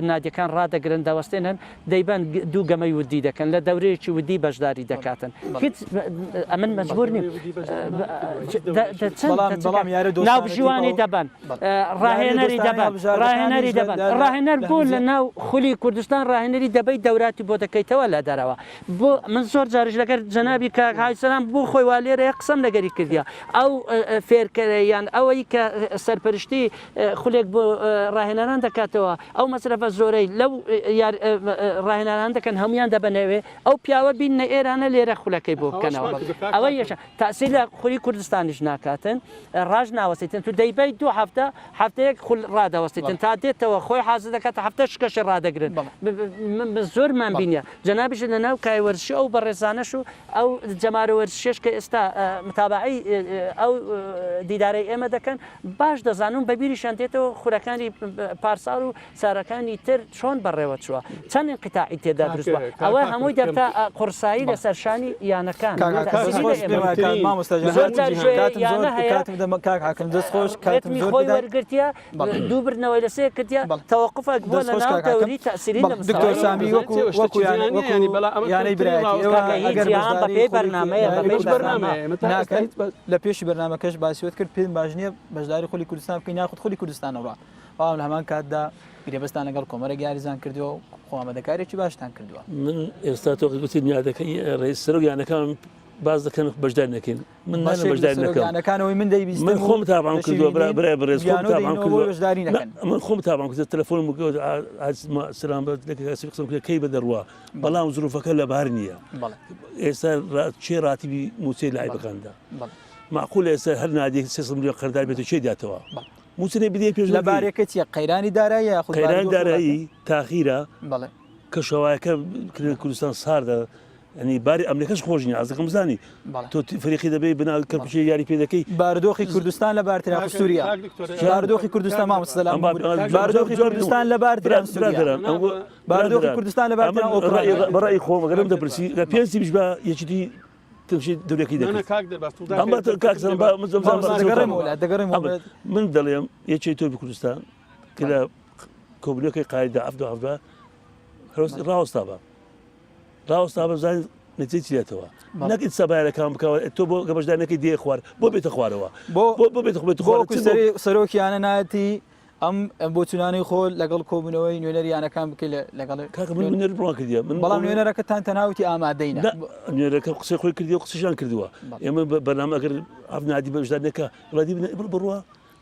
نادیەکان ڕدەگرن داوەستێنن دەیبان دوو گەمەی ودی دەکەن لە دەورەیەکی ودی بەشداری دەکاتن هیچ ئەمن مەجبور نیم ناوبژیوانی دەبن ڕاهێنەری دەبن ڕاهێنەر بۆ لە ناو خولی کوردستان ڕاهێنەری دەبەی دەوراتی بۆ دەکەیتەوە لە دەرەوە بۆ من زۆر جارش لەگەر جەنابی کاکسەلام بۆ خۆی وا لێرەیە قسەم لەگەری کردیا ئەو فێرکەرەیان ئەوەی کە سەرپەرشتی خولێک بۆ ڕاهێنەران دەکاتەوە ئەو مەسرەفە زۆرەی لەو ڕاهێنەران دەکەن هەمویان دەبنەوێ ئەو پیاوە بینە ئێرانە لێرە خولەکەی بۆ بکەنەوە ئەوە یەشە تاسی لە خولی کوردستانیش ناکاتن ڕاژ ناوەستیتن تو دەیبەی دو هەفتەیەک خول ڕادەوەستیتن تا دێتەوە خۆی حاز دەکات هەفتە شکەش ڕدەگرن زۆرمان بینە جەنابیش لە ناو کای وەرزشی ئەو بەڕێزانەش و ئەو جەمارە وەرزشێش کە ئێستا متابعی ئەو دیدارەی ئێمە دەکەن باش دەزانم بەبیریشان دێتەوە خورەکانی پارسال و سارەکانی تر چۆن بەڕێوە چووە چەند قیتاعی تێدا دروستوە ئەوە هەمووی دەبتا قورسایی لە سەرشانی یانەکان خۆی وەرگرتیە دوو برنەوەی لەسێ کردیا تەوەقفەک بۆ لە ناو دەوری تەسیری بەپێی بەرنامەیە لە پێشی بەرنامەکەش باسیوت کرد پێم باش نییە بەشداری خولی کوردستان بکەین ناخود خولی کوردستانەوە باوام لە هەمان کاتدا گرێبەستان لەگەڵ کۆمەرە یاریزان کردووە و خۆمەدەکارێکی باشتان کردووە من ئێستا تۆ گوتی نیادەکەی ڕێز سەرۆکیانەکان باز دەکەن بەشدار نەکەین من بەشدار نەکەنەکانەوەی من دەیویست من خۆم تابان کردووە برای بەڕێز بەشداری نەکەن من خۆم تابان کرد تەلەفۆنم سلام قسم کرد کەی بەدەڕوا بەڵام زروفەکە لە بار نییە ئێستا چێ ڕاتیبی موچەی لایبەکاندا معقول ئێستا هەر نادێک 3 ملیۆن قەردار بێت و چێ داتەوە موچنێ بدێ پێش لە بارێکە چیە قەیرانی دارایی قەیرانی دارایی تاخیرە کە شەوایەکە کوردستان ساردە ینی باری ئەمریکاش خۆشنی ئازەکەم زانی تۆ فریقی دەبێ بنا کەپشی یاری پێ دەکەی بارودۆخی کوردستان لە بارترا سووریا بارودۆخی کوردستان مامۆستەلام بارودۆخی کوردستان لە بارترا بارودۆخی کوردستان لە بارترا بەڕای خۆم ئەگەرم دەپرسی لە پێنجی بیش بە یەکیتی تمشي دوريكي من دەڵێم یەکێ تۆ کوردستان کە کۆبلەکەی قایدا ئەفدا ڕاوەستابە زانین نەتیجەی چێتەوە نەکەیت سەبارەکان بکەوە تۆ بۆ گەبەشدارنەکەی دێ خوار بۆ بێتە خوارەوە بۆ بێت سەرۆکیانە ناتی ئەم بۆچوانەی خۆ لەگەڵ کۆبوونەوەی نوێنەریانەکان بکەی لەگەڵ نوێنەر بڕوان کردیە بەڵام نوێنەرەکەتان تەناوتی ئامادەینە نوێنەرەکە قسەی خۆی کردی و قسەشان کردووە ئێمە بەرنامە ئەگەر ئەف نادی بەشدارنەکە ڕادی بڕوە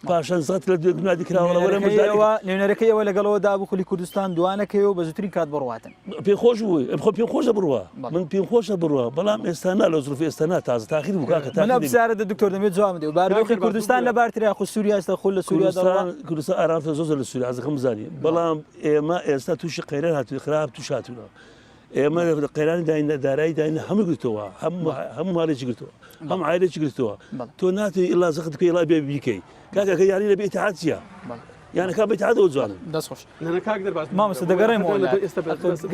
پاشان زات لە گونادی کراوەڵەوەرە نوێنەرەکەیەوە لەگەڵەوەدا بوو خولی کوردستان دوانەکەیەوە بە زووترین کات بڕواتن پێ خۆش بووی خۆ پێم خۆشە بڕوە من پێم خۆشە بڕوە بەڵام ئێستانا لە زروف ئێستانا تازە تاخیر بوو کاکە منە بزارە دکتۆر دەمێت جواب بدەیت بارۆخی کوردستان لە بارتریا خو سووریا ئێستا خۆ لە سووریا کوردستان ئارامتە زۆر لە سووریا ئازەکەم بزانین بەڵام ئێمە ئێستا تووشی قەیران هاتووی خراپ توش هاتوونە ئێمە قەیرانی داینە دارایی داینە هەموو گرتەوە هەموو ماڵێکی گرتەوە هەم عایلێکی گرتەوە تۆ ناتوانێت ئیلا زەخت بکەی ئیلا بێ بیکەی کاکەکە یاری لە بێ ئیتحاد چییە یعنی کا بێتحادەوە جوانن دەستخۆش نەکاک دەرباز مامۆستا دەگەڕێمەوە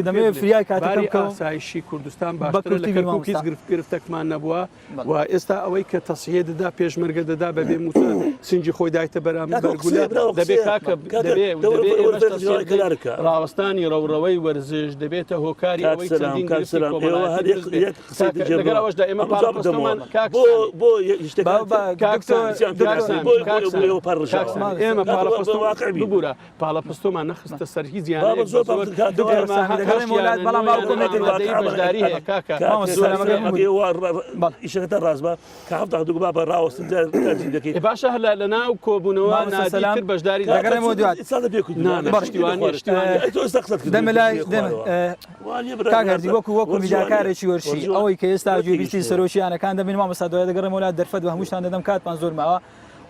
دەمەوێت فریای کاتەکەم بکەم ئاسایشی کوردستان باشتر لە کەرکووکیز گرفتەکمان نەبووە و ئێستا ئەوەی کە تەسیە دەدا پێشمەرگە دەدا بەبێ موچە سنجی خۆی دایتە بەرامبەر بەرگولە دەبێت کاکە دەبێت ڕاوەستانی ڕەوڕەوەی وەرزش دەبێتە هۆکاری ئەوەی چەندین لەگەڵ ئەوەشدا ئێمە پاڵەپۆستمان بۆ ئێمە پاڵەپۆستمان ببوورە پاڵەپۆستۆمان نەخستە سەر هیچ ئیشەکەتە ڕازبە کە هەفتە دوو بە ڕاوەستن دەکەیت باشە لە ناو کۆبوونەوە نادیتر بەشداری کاگەردی وەکو میداکارێکی وەرشی ئەوەی کە ئێستا گوێبیستی سەرۆکییانەکان دەبین مامۆستا دوای دەگەڕێم وڵات دەرفەت و هەمووشتان دەدەم کاتمان زۆر ماوە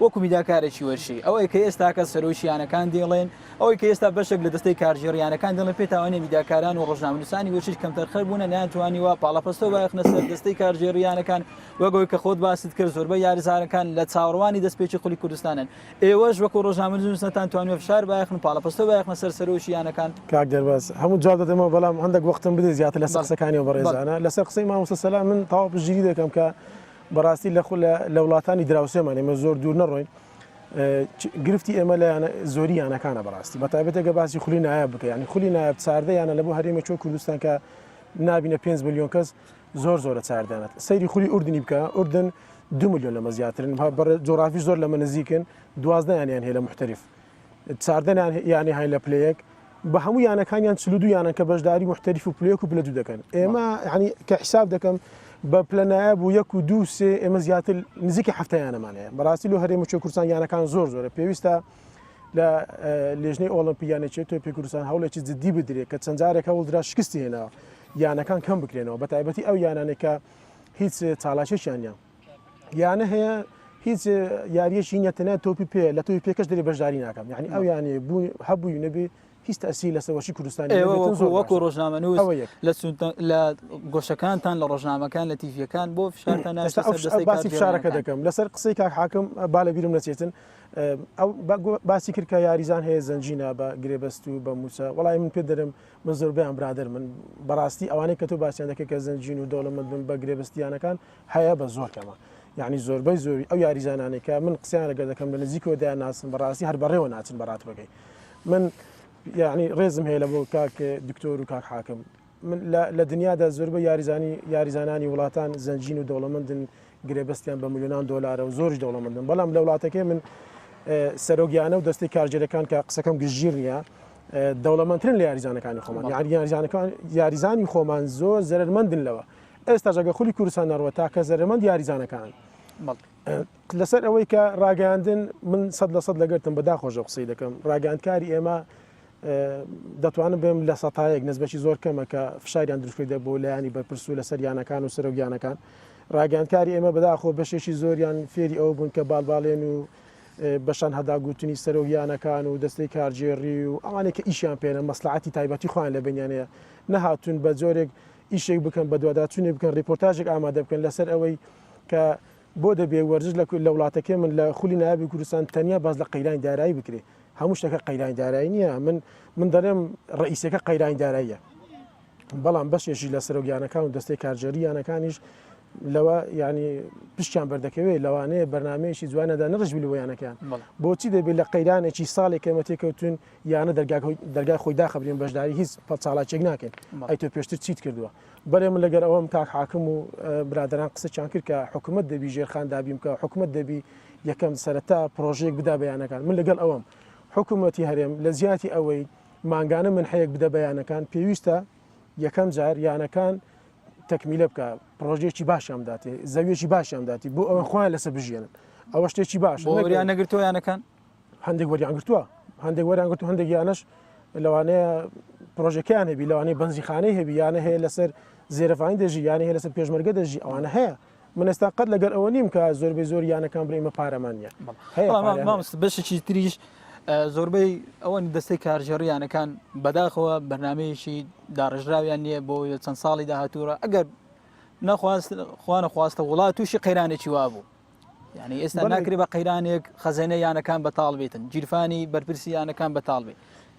وەکو میداکارێکی وەرشی ئەوەی کە ئێستا کە سەرۆکییانەکان دێڵێن ئەوەی کە ئێستا بەشێک لە دەستەی کارژێڕیانەکان دەڵێن پێتاوانێ میداکاران و ڕۆژنامەنووسانی وەرشیش کەمتەرخەر بوونە نیانتوانیوە پاڵەپەستۆ بایەخنە سەر دەستەی کارژێڕیانەکان وەگەوەی کە خۆت باست کرد زۆربەی یاریزارەکان لە چاوەڕوانی دەستپێکی خولی کوردستانن ئێوەش وەکو ڕۆژنامەنووسەتان توانوێ فشار بایەخن پاڵەپەستۆ بایەخنە سەر سەرۆکییانەکان کاک دەرباز هەموو جواب دەدەمەوە بەڵام هەندێک وەختم بدە زیاتر لەسەر قسەکانیەوە بەڕێزانە لەسەر قسەی مامۆستا سەلام من تەواو پشتگیری دەکەم کە بەڕاستی لە وڵاتانی دراوسێمان ئێمە زۆر دوور نەڕۆین گرفتی ئێمە لە زۆری یانەکانە بەڕاستی بەتایبەتێکە باسی خولی نایاب بکە ینی خولی نایاب چاردەیانە لە بۆ هەرێمە چۆ کوردستان کە نابینە 5 میلیۆن کەس زۆرە چاردانێت سەیری خولی ئوردنی بکە ئوردن 2 میلیۆن لەمە زیاترن جۆرافی زۆر لەمە نزیکن دوازدەیانیان هەیە لە محتەریف چاردەیان یانی هاین لە پلەیەک بە هەموو یانەکانیان 42 یانە کە بەشداری محتەریف و پلەیەک و پلە دوو دەکەن ئێمە ینی کە حساب دەکەم بە پلەنایب و 1 و 2 3 ئێمە زیاتر نزیکی هەفتەیانەمانەیە بەڕاستی لە هەرێمە چۆ کوردستان یانەکان زۆرە پێویستە لە لێژنەی ئۆلمپیانێکێت تۆ پێ کوردستان هەوڵێکی جدی بدرێت کە چەند جارێک هەوڵدرا شکستی هێنەوە یانەکان کەم بکرێنەوە بە تایبەتی ئەو یانانێکە هیچ چاڵاشێکیانیان یانە هەیە هیچ یاریەشی نیەتەنە تۆپی پێ لە تۆی پێکەش دەری بەشداری ناکەم یعنی ئەو یانێ هەبووی نەبێ هیچ تەسی لە سەوەشی کوردستانی وەکو ڕۆژنامەنووس لە گۆشەکانتان لە ڕۆژنامەکان لە تیڤەکان بۆ فشارتان باسی فشارەکە دەکەم لەسەر قسەی کاک حاکم با لە بیرم نەچێتن ئەو باسی کرد کە یاریزان هەیە زەنجینە بە گرێبەست و بە موچە وڵای من پێ دەرم من زۆربیان برادر من بەڕاستی ئەوانەی کە تۆ باسییان دەکەی کە زەنجین و دەوڵەمەند بن بە گرێبەستیانەکان هەیە بە زۆر کەمە یعنی زۆربەی زۆری ئەو یاریزانانێکە من قسەیان لەگەر دەکەم لە نزیکەوە دایان ناسن بەڕاستی هەر بەڕێوە ناچن بەڕات بەکەی من یعنی ڕێزم هەیە لە بۆ کاک دکتۆر و کاک حاکم من لە دنیادا زۆربەی یاریزانانی وڵاتان زەنجین و دەوڵەمەندن گرێبەستیان بە میلیۆنان دۆلارە و زۆری دەوڵەمەندن بەڵام لە وڵاتەکەی من سەرۆکیانە و دەستی کارژێرەکان کە قسەکەم گژیر نییە دەوڵەمەندترین لە یاریزانەکانی خۆمان یاریزانی خۆمان زۆر زەرمەندن لەوە ئێستا ژەگە خولی کوردستان نەڕوە تاکە زەرمەند یاریزانەکان لەسەر ئەوەی کە ڕاگەاندن من 100% لەگەرتم بەداخۆشە قسەی دەکەم ڕاگەاندکاری ئێمە دەتوانم بێم لە سەتایەک نسبەتی زۆر کەمە کە فشاریان دروستکردە بۆ لایانی بەرپرس و لەسەر یانەکان و سەرۆکیانەکان ڕاگەاندکاری ئێمە بەداخۆ بەشێکی زۆریان فێری ئەو بوون کە باڵباڵێن و بەشان هەداگوتنی سەرۆکیانەکان و دەستەی کارژێڕی و ئەوانێک کە ئیشیان پێێنە مەسلحەتی تایبەتی خۆیان لە بینیانەیە نەهاتون بە جۆرێک ئیشێک بکەن بە دوواداچوونێ بکەن ریپۆرتاژێک ئامادە بکەن لەسەر ئەوەی کە بۆ دەبێ وەرزش لە وڵاتەکە من لە خولی نایابی کوردستان تەنیا باز لە قەیرانی دارایی بکرێ هەموو شتەکە قەیرانی دارایی نییە من دەڵێم ڕئیسەکە قەیرانی داراییە بەڵام بەشێکی لە سەرۆکیانەکان و دەستەی کارژێریانەکانیش لەوە ینی پشتیان بەردەکەوێت لەوانەیە بەرنمەیەکی جوانەدا نەڕژبی لە ویانەکان بۆچی دەبێت لە قەیرانێکی ساڵێک کەمە تێکەوتون یانە دەرگای خۆی داخەبرین بەشداری هیچ چاڵاچێک ناکەن ئەی تۆ پێشتر چیت کردووە بەڵێ من لەگەر ئەوەم کاک حاکم و برادران قسەیان کرد کە حکوومەت دەبی ژێرخان دابیم کە حکوومەت دەبی یەکەم سەرەتا پرۆژێک بدا بەیانەکان من لەگەڵ ئەوەم حکوومەتی هەرێم لە زیاتی ئەوەی ماگانە من حەیەک بدە بەیانەکان پێویستە یەکەم جار یانەکان تەکمیلە بکە پرۆژێکی باشیان داتێ زەویێکی باشیان داتی بۆ ئەوە خۆیان لەسەر بژێنن ئەوە شتێکی باش وەریان نەگرتووە یانەکان هەندێک وەریان گرتووە هەندێک وەریان گرتو هەندێک یانش لەوانەیە پرۆژەکان هەبی لەوانەیە بەنزیخانەی هەبی یانە هەیە لەسەر زێرەفانی دەژی یانە هەیە لەسەر پێشمەرگە دەژی ئەوانە هەیە من ئێستا قەت لەگەر ئەوە نیم کە زۆربەی زۆر یانەکان برێمە پارەمانە مامۆستا بەشێکی تریش زۆربەی ئەوەنی دەستەی کارژێڕیانەکان بەداخەوە بەرنمەیەکی داڕژراویان نییە بۆ چەند ساڵی داهاتوورە ئەگەر خوانە خواستە وڵات تووشی قەیرانێکی وابوو یعنی ئێستا ناکرێ بە قەیرانێک خەزانە یانەکان بەتاڵ بێتن گیرفانی بەرپرسی یانەکان بەتاڵ بێت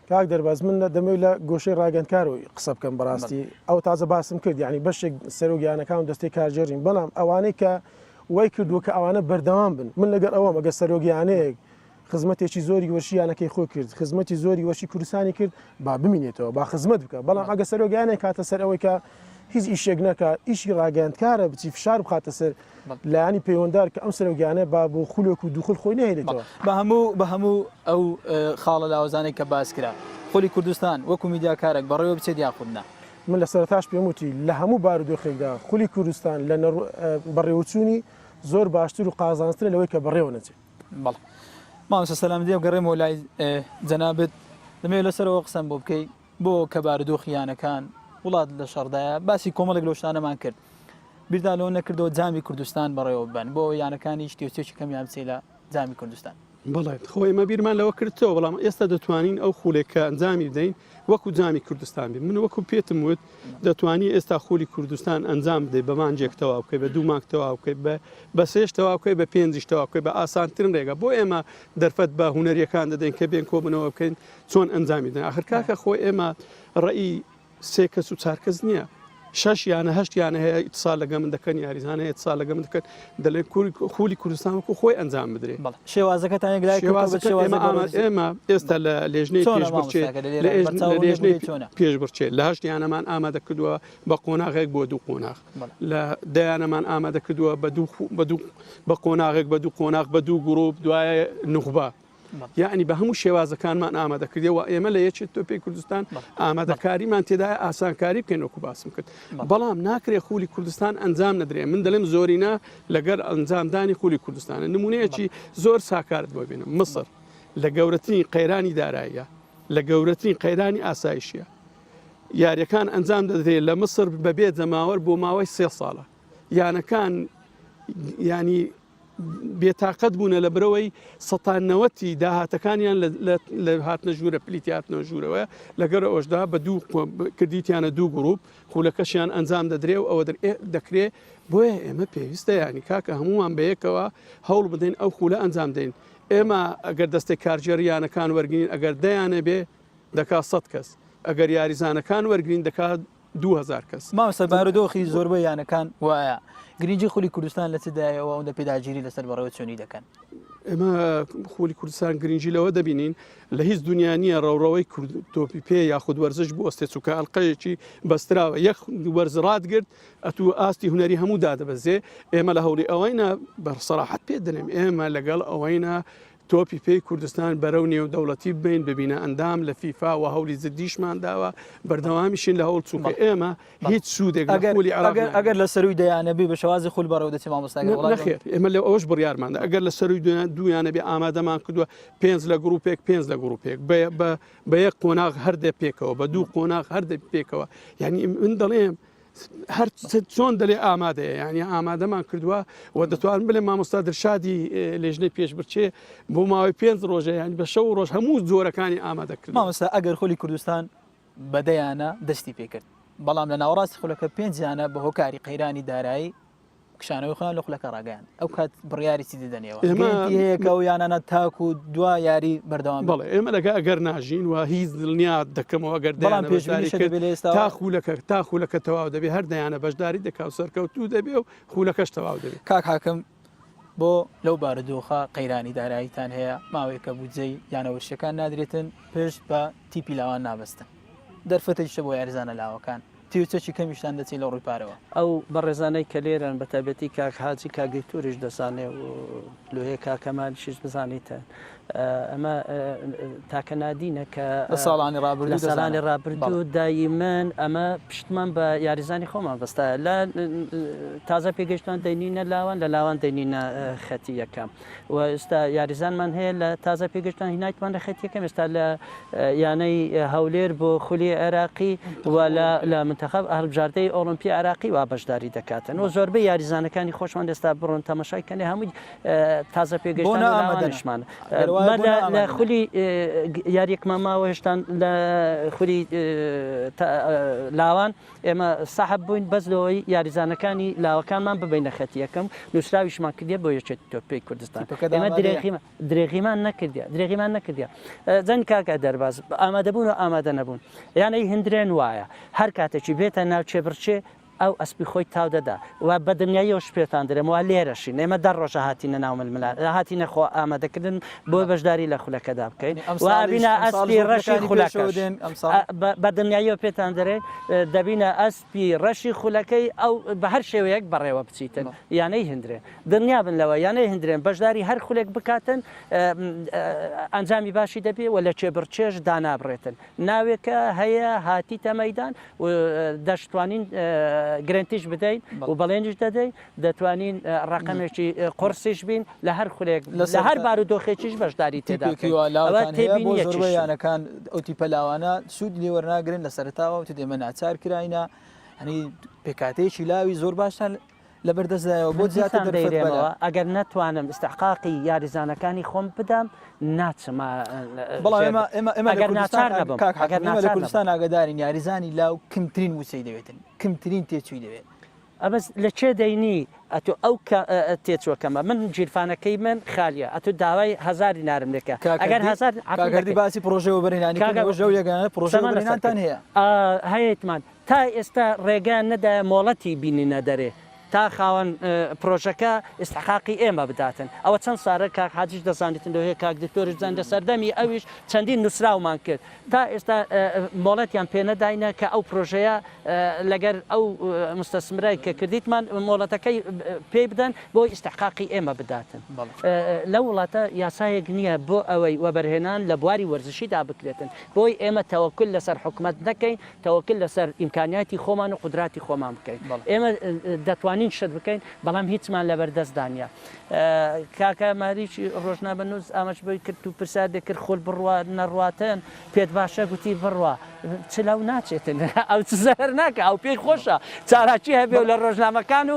کاک دەرباز من دەمەوێت لە گۆشەی ڕاگەندکارەوەی قسە بکەم بەڕاستی ئەو تازە باسم کرد یعنی بەشێک سەرۆگیانەکان و دەستەی کارژێڕین بەڵام ئەوانەی کە وای کردووە کە ئەوانە بەردەوام بن من لەگەر ئەوە مەگە سەرۆگیانەیەک خزمەتێکی زۆری وەشییانەکەی خۆ کرد خزمەتی زۆری وەشی کوردستانی کرد با بمینێتەوە با خزمەت بکە بەڵام ئەگە سەرۆگیانێک کاتە سەر ئەوەی کە هیچ ئیشێک نەکە ئیشی ڕاگەندکارە بچی فشار بخاتە سەر لایانی پەیوەنددار کە ئەم سەرۆگیانە با بۆ خولێک و دووخل خۆی نهێنێتەوە بە هەموو ئەو خاڵە لاوەزانەی کە باس کرا خۆلی کوردستان وەکو میدیاکارێک بەڕێوە بچێت یاخودنا من لە سەرتاش پێم وتی لە هەموو بارودۆخێکدا خولی کوردستان لە بەڕێوەچوونی زۆر باشتر و قازانسترە لەوەی کە بەڕێوە نەچێت بەڵ مامۆستا سەلام دێ گەڕێمەوە لای جەنابەت دەمەوێت لەسەرەوە قسەم بۆ بکەی بۆ کە بارودۆخیانەکان وڵات لە شەڕدایە باسی کۆمەڵێک لەو شتانەمان کرد بیردا لەوە نەکردەوە جامی کوردستان بەڕێوە بن بۆ یانەکانی شتێکی کەمیان بچێت لە جامی کوردستان بڵێت خۆی ئمە بیرمان لەوە کردەوە بەڵام ئێستا دەتوانین ئەو خولێکە ئەنجامی بدەین وەکو جامی کوردستان بێت من وەکو پێتم وت دەتوانی ئێستا خولی کوردستان ئەنجام بدەیت بە مانجێکتەوە بکەیت بە دوو مانگتەوە بکەیت بە سێشتەوە بکەیت بە پێنجشتەوە بکەیت بە ئاسانترن ڕێگە بۆ ئێمە دەرفەت بە هوەریەکان دەدەین کە بێن کۆبنەوە بکەین چۆن ئەنجامی دەن ئاخر کاکە خۆی ئێمە ڕێی سێ کەس و چار کەس نییە 6 یانە 8 یانە هەیە ئیتصال لەگە من دەکەن یاریزانە هەیە ئیتصال لەگە من دەکەن دەڵێن خولی کوردستان وەکو خۆی ئەنجام بدرێت شێوازەکەتان ئێمە ئێستا لە لێژنەی پێشبڕچێت لە 8 یانەمان ئامادە کردووە بە قۆناغێک بۆ دوو قۆناغ لە دەیانەمان ئامادە کردووە بە قۆناغێک بە دوو قۆناغ بە دوو گرۆپ دوایە نوخبە یعنی بە هەموو شێوازەکانمان ئامادە کردەوە ئێمە لە یەکێت تۆپی کوردستان ئامادەکاریمان تێدا ئاسانکاری بکەین وەکو باسم کرد بەڵام ناکرێت خولی کوردستان ئەنجام نەدرێ من دەڵێم زۆرینە لەگەر ئەنجامدانی خولی کوردستانە نمونەیەکی زۆر ساکارت بۆ بێنم مصر لە گەورەترین قەیرانی داراییە لە گەورەترین قەیرانی ئاسایشیە یاریەکان ئەنجام دەدرێت لە مصر بەبێ جەماوەر بۆ ماوەی 3 ساڵە یانەکان ینی بێتاقەت بوونە لە برەوەی 190 داهاتەکانیان لە هاتنە ژوورە پلیتی هاتنە ژوورەوە لەگەر ئەوشدا بە دوو کردیتیانە دوو گرروپ خولەکەشیان ئەنجام دەدرێ و ئەوە دەکرێت بۆیە ئێمە پێویستە ینی کاکە هەمومان بەیەکەوە هەوڵ بدەین ئەو خولە ئەنجام دەین ئێمە ئەگەر دەستی کارژێریانەکان وەرگین ئەگەر دەیانە بێ دەکات 100 کەس ئەگەر یاریزانەکان وەرگین دەکات 2000 کەس مامۆستا بارودۆخی زۆربەی یانەکان وایە گرنگی خولی کوردستان لە چدایەوە ئەوەندە پێداگیری لەسەر بەڕێوە چۆنی دەکەن ئێمە خولی کوردستان گرنگی لەوە دەبینین لە هیچ دنیا نییە ڕەوڕەوەی تۆپی پێ یاخود وەرزش بۆ ئەستێ چووکە ئەڵلقەیەکی بەستراوە یەک وەرزڕات گرت ئەتو ئاستی هوەری هەموو دادەبەزێ ئێمە لە هەوڵی ئەوەینە بەسەراحەت پێ دەنێم ئێمە لەگەڵ ئەوەینە تۆپی پێی کوردستان بەرەو نێو دەوڵەتی بین ببینە ئەندام لە فیفا و هەولی زدیشمان داوە بەردەوامیشین لە هەوڵ چووکە ئێمە هیچ سوودێک ئەگەر لە سەروی دەیانەبی بە شێوازی خول بەڕێوە دەچێت مامۆستا نەخێر ئێمە لە ئەوش بڕیارماندا ئەگەر لە سەروی دویانە بێ ئامادەمان کردووە 5 لە گروپێک 5 لە گروپێک بە یەک قۆناغ هەردە پێکەوە بە دوو قۆناغ هەردە پێکەوە یعنی من دەڵێم هەر چۆن دەڵێ ئامادەیە یعنی ئامادەمان کردووە و دەتوانن بڵێ مامۆستا دەرشادی لێژنەی پێشبڕچێ بۆ ماوەی 5 ڕۆژە ینی بە شەو ڕۆژ هەموو جۆرەکانی ئامادە کرد مامۆستا ئەگەر خۆلی کوردستان بەدەیانە دەستی پێکرد بەڵام لە ناوەڕاستی خولەکە 5 یانە بە هۆکاری قەیرانی دارایی کشانەوەی خۆیان لە خولەکە ڕاگەیان ئەو کات بڕیاری چی دەدەنێەوە هەیەکە و یانانە تاک و دوا یاری بەردەوام بڵێ ئێمە لەگە ئەگەر ناژین و هیچ دڵنیا دەکەمەوە ئەگەر تا خولەکە تەواو دەبێت هەر دەیانە بەشداری دەکاو سەرکەوتوو دەبێ و خولەکەش تەواو دەبێت کاک حاکم بۆ لەو بارودۆخە قەیرانی داراییتان هەیە ماوەیەکە بودجەی یانەوەشیەکان نادرێتن پێش بە تیپی لاوان نابستن دەرفەتەیشە بۆ یاریزانە لاوەکان تیوچەکی کەمیشتان دەچین لە ڕووی پارەوە ئەو بە ڕێزانەی کە لێرن بە تایبەتی کاک حاجی کاگەیتوریش دەزانێ و لۆهەیە کاکەمالیشیش بزانیتە ئەمە تاکە نادینە کە ساڵانی ڕابردوو لە ساڵانی ڕابردوو دایمەن ئەمە پشتمان بە یاریزانی خۆمان بەستا لە تازە پێگەشتان دەینینە لاوان لە لاوان دەینینە خەتی یەکەم و ئێستا یاریزانمان هەیە لە تازە پێگەشتان هینایتمان لە خەتی یەکەم ئێستا لە یانەی هەولێر بۆ خولی عێراقی و لە منتەخەب هەڵبژاردەی ئۆلمپی عراقی وا بەشداری دەکاتن و زۆربەی یاریزانەکانی خۆشمان ئێستا بڕۆن تەماشایکەنێ هەمووی تازە پێگەشتان لاوانشمان لە خولی یاریەکمان ماوە هێشتان لە خولی لاوان ئێمە ساحب بووین بەس لەوەی یاریزانەکانی لاوەکانمان ببینە خەتی یەکەم نووسراویشمان کردیە بۆ یەکێتی تۆپی کوردستان ئێمە درێغیمان نەکردیە زەنگ کاکە دەرباز ئامادەبوون و ئامادە نەبوون یانەی هەندرێن وایە هەر کاتێکی بێتە ناو چێبرچێ ئەو ئەسپی خۆی تاو دەدا و بە دنیایەوە شپێتان درێم وە لێرەشین ئێمە دە ڕۆژە هاتیینە ناو ململات هاتیینە خۆ ئامادەکردن بۆ بەشداری لە خولەکەدا بکەین وابینە ئەسپی ڕەشی خولەکە بە دنیایەوە پێتان دەرێ دەبینە ئەسپی ڕەشی خولەکەی ئەو بە هەر شێوەیەک بەڕێوە بچیتن یانەی هەندرێن دنیا بن لەوە یانەی هەندرێن بەشداری هەر خولێک بکاتن ئەنجامی باشی دەبێ و لە چێبرچێش دانابڕێتن ناوێکە هەیە هاتیتە مەیدان و دەشتوانین گرنتیش بدەین و بەڵێنجش دەدەین دەتوانین ڕقمێکی قرسیش بین لە هەر خولێک لە هەر بار و دۆخێکیش بەشداری تێدا یانەکان ئەو تیپە لاوانە سوود لێوەرناگرن لە سەرتاوە تو دێمە ناچار کراینە هەنی پێکاتەیەکی لاوی زۆر باشان لە بەردەستدایەوە بۆ زیاتر دەرێمەوە ئەگەر نەتوانم استحقاقی یاریزانەکانی خۆم بدەم ناچمە بەڵام ئێمە لە کوردستان ئاگادارین یاریزانی لاو کمترین وسەی دەوێتن کمترین تێچووی دەوێت ئەبەس لە چێ دەینی ئەتو ئەو تێچوەکەمە من جیرفانەکەی من خالیە ئەتو داوای هزاری نارم لێکە ئەگەر هزاردی باسی پرۆژەوە بەرهێنانی یەگانە پرۆژەکان هەیە هەیەتمان تا ئێستا ڕێگان نەدا مۆڵەتی بینینە دەرێ تا خاوەن پرۆژەکە ئستحقاقی ئێمە بداتن ئەوە چەند سارە کاک حاجیش دەزانێتن لەوەیە کاک دکتۆرش زەندە سەردەمی ئەویش چەندین نووسراومان کرد تا ئێستا مۆڵەتیان پێ نەداینە کە ئەو پرۆژەیە لەگەر ئەو مستەسمرای کە کردیتمان مۆڵەتەکەی پێی بدەن بۆی ئستحقاقی ئێمە بداتن لە وڵاتە یاسایەک نییە بۆ ئەوەی وەبەرهێنان لە بواری وەرزشیدا بکرێتن بۆی ئێمە تەوەکل لەسەر حکومەت نەکەین تەوەکل لەسەر ئیمکانیاتی خۆمان و قودراتی خۆمان بکەین ئێمە دەتوانین شت بکەین بەڵام هیچمان لەبەردەستدانە کاکە ماریچی ڕۆژنامەنووس ئاماژ بۆی کرد و پرسیار دەکرد خۆل بڕوا نەڕواتەن پێت باشە گوتی بڕوا چ لەو ناچێتن ئەو زەر ناکە ئەو پێی خۆشە چاراکی هەبێ لە ڕۆژنامەکان و